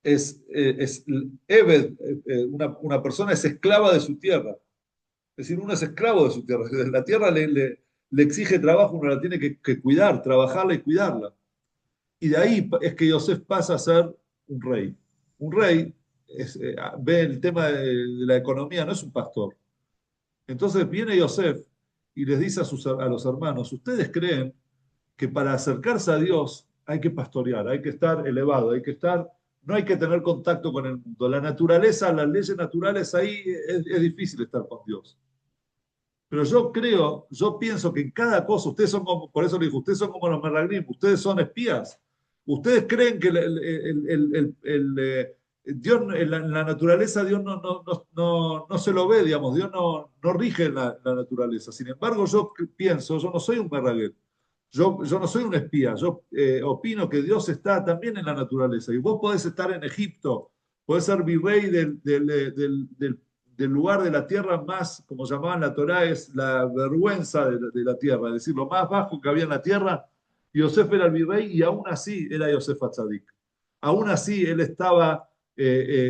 es Eved, una persona es esclava de su tierra. Es decir, uno es esclavo de su tierra. La tierra le exige trabajo, uno la tiene que cuidar, trabajarla y cuidarla. Y de ahí es que Yosef pasa a ser un rey. Un rey ve el tema de la economía, no es un pastor. Entonces viene Yosef y les dice a los hermanos, ¿ustedes creen que para acercarse a Dios hay que pastorear, hay que estar elevado, no hay que tener contacto con el mundo? La naturaleza, las leyes naturales, ahí es difícil estar con Dios. Pero yo pienso que en cada cosa, ustedes son como, por eso le digo, ustedes son como los meraglim, ustedes son espías. Ustedes creen que Dios, en la naturaleza, Dios no se lo ve, digamos, Dios no rige la naturaleza. Sin embargo, yo pienso, yo no soy un meraglim, yo no soy un espía, yo opino que Dios está también en la naturaleza. Y vos podés estar en Egipto, podés ser virrey del lugar de la tierra más, como llamaban la Torá, es la vergüenza de la tierra, es decir, lo más bajo que había en la tierra. Yosef era el virrey y aún así era Yosef Atzadik. Aún así él estaba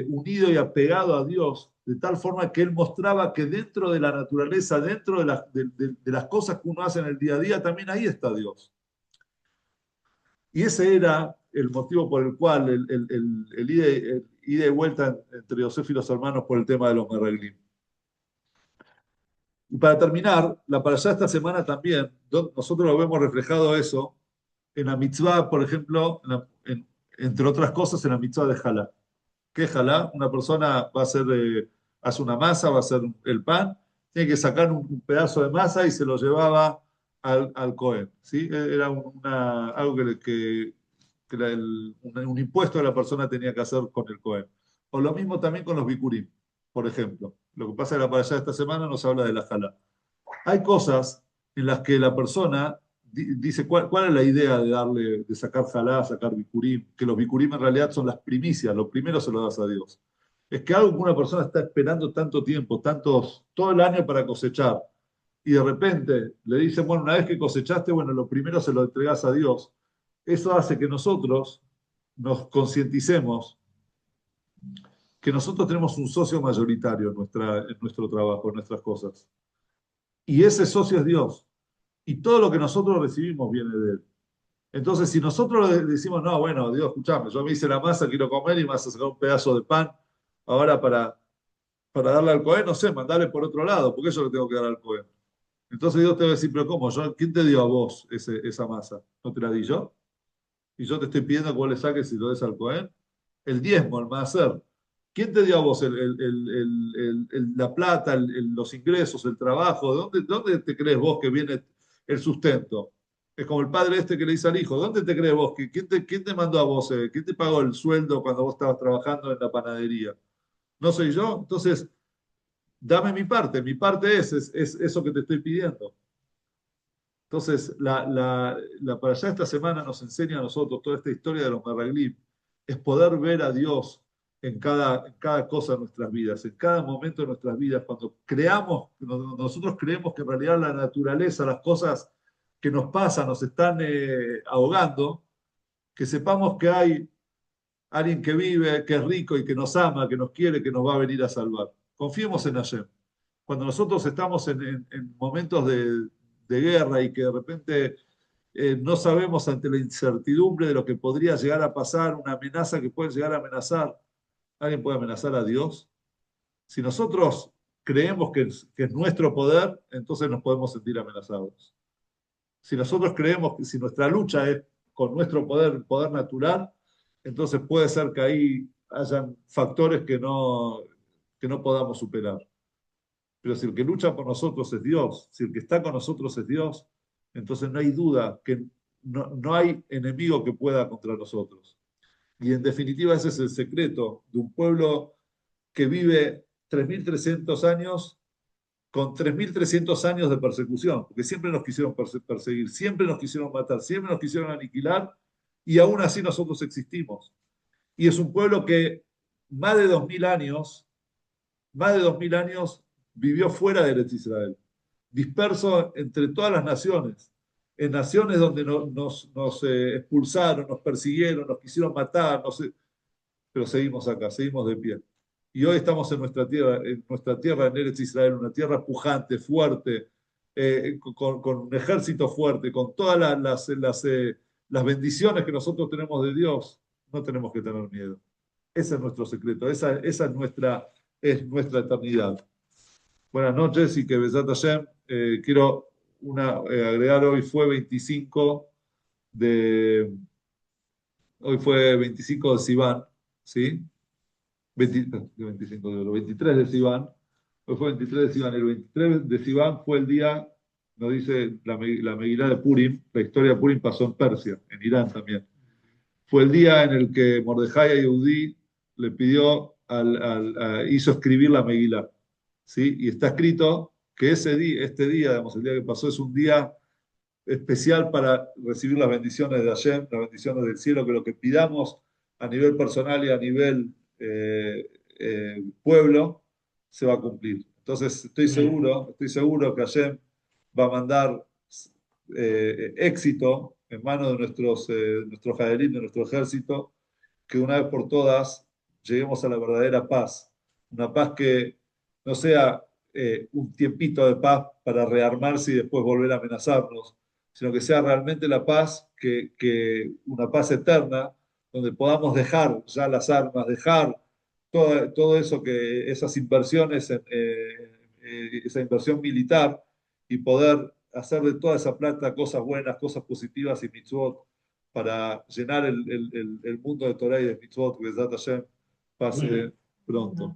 unido y apegado a Dios, de tal forma que él mostraba que dentro de la naturaleza, dentro de las cosas que uno hace en el día a día, también ahí está Dios. Y ese era el motivo por el cual el ida y vuelta entre Yosef y los hermanos por el tema de los merreglim. Y para terminar, la parashá esta semana también, nosotros lo vemos reflejado eso en la mitzvah, por ejemplo, entre otras cosas, en la mitzvah de Jalá. ¿Qué es Jalá? Una persona va a hacer, hace una masa, va a hacer el pan, tiene que sacar un pedazo de masa y se lo llevaba al Cohen, ¿sí? Era algo un impuesto que la persona tenía que hacer con el Cohen. O lo mismo también con los bikurim, por ejemplo. Lo que pasa es que la parashá de esta semana nos habla de la Jalá. Hay cosas en las que la persona dice cuál es la idea de sacar jalá, sacar bikurim, que los bikurim en realidad son las primicias, lo primero se lo das a Dios. Es que algo que una persona está esperando tanto tiempo, todo el año para cosechar, y de repente le dicen, bueno, una vez que cosechaste, bueno, lo primero se lo entregas a Dios. Eso hace que nosotros nos concienticemos que nosotros tenemos un socio mayoritario en nuestro trabajo, en nuestras cosas. Y ese socio es Dios. Y todo lo que nosotros recibimos viene de Él. Entonces, si nosotros le decimos, no, bueno, Dios, escuchame, yo me hice la masa, quiero comer y me vas a sacar un pedazo de pan ahora para darle al Cohen, no sé, mandarle por otro lado, porque yo le tengo que dar al Cohen. Entonces Dios te va a decir, pero ¿cómo? ¿Quién te dio a vos esa masa? ¿No te la di yo? Y yo te estoy pidiendo que vos le saques y lo des al Cohen. El diezmo, el maaser. ¿Quién te dio a vos la plata, los ingresos, el trabajo? ¿Dónde te crees vos que viene el sustento? Es como el padre este que le dice al hijo, ¿dónde te crees vos? ¿Quién te mandó a vos? ¿Quién te pagó el sueldo cuando vos estabas trabajando en la panadería? ¿No soy yo? Entonces, dame mi parte. Mi parte es eso que te estoy pidiendo. Entonces, para allá esta semana nos enseña a nosotros toda esta historia de los Meraglim, es poder ver a Dios en cada cosa de nuestras vidas, en cada momento de nuestras vidas, cuando creamos, nosotros creemos que en realidad la naturaleza, las cosas que nos pasan, nos están ahogando, que sepamos que hay alguien que vive, que es rico y que nos ama, que nos quiere, que nos va a venir a salvar. Confiemos en Hashem. Cuando nosotros estamos en momentos de guerra y que de repente no sabemos ante la incertidumbre de lo que podría llegar a pasar, una amenaza que puede llegar a amenazar, alguien puede amenazar a Dios. Si nosotros creemos que es nuestro poder, entonces nos podemos sentir amenazados. Si nosotros creemos que si nuestra lucha es con nuestro poder, poder natural, entonces puede ser que ahí hayan factores que no podamos superar. Pero si el que lucha por nosotros es Dios, si el que está con nosotros es Dios, entonces no hay duda que no hay enemigo que pueda contra nosotros. Y en definitiva ese es el secreto de un pueblo que vive 3.300 años con 3.300 años de persecución, porque siempre nos quisieron perseguir, siempre nos quisieron matar, siempre nos quisieron aniquilar, y aún así nosotros existimos. Y es un pueblo que más de 2.000 años, más de 2.000 años vivió fuera de Eretz Israel, disperso entre todas las naciones, en naciones donde nos expulsaron, nos persiguieron, nos quisieron matar, pero seguimos acá, seguimos de pie. Y hoy estamos en nuestra tierra, en Eretz Israel, una tierra pujante, fuerte, con un ejército fuerte, con todas las bendiciones que nosotros tenemos de Dios. No tenemos que tener miedo. Ese es nuestro secreto, esa es nuestra eternidad. Buenas noches y que Besat Hashem. Quiero agregar hoy fue 25 de, hoy fue 25 de Sivan, ¿sí? 25 de oro, 23 de Sivan, hoy fue 23 de Sivan, el 23 de Sivan fue el día, nos dice la Megilá de Purim, la historia de Purim pasó en Persia, en Irán también. Fue el día en el que Mordejai a Yehudí le pidió, hizo escribir la Megilá, ¿sí? Y está escrito que este día, digamos, el día que pasó, es un día especial para recibir las bendiciones de Hashem, las bendiciones del cielo, que lo que pidamos a nivel personal y a nivel pueblo se va a cumplir. Entonces estoy seguro que Hashem va a mandar éxito en manos de nuestros jadelín, de nuestro ejército, que una vez por todas lleguemos a la verdadera paz. Una paz que no sea un tiempito de paz para rearmarse y después volver a amenazarnos, sino que sea realmente la paz, que una paz eterna, donde podamos dejar ya las armas, dejar todo eso, esas inversiones, esa inversión militar y poder hacer de toda esa plata cosas buenas, cosas positivas y mitzvot para llenar el mundo de Torah y de mitzvot, que Hashem pase pronto.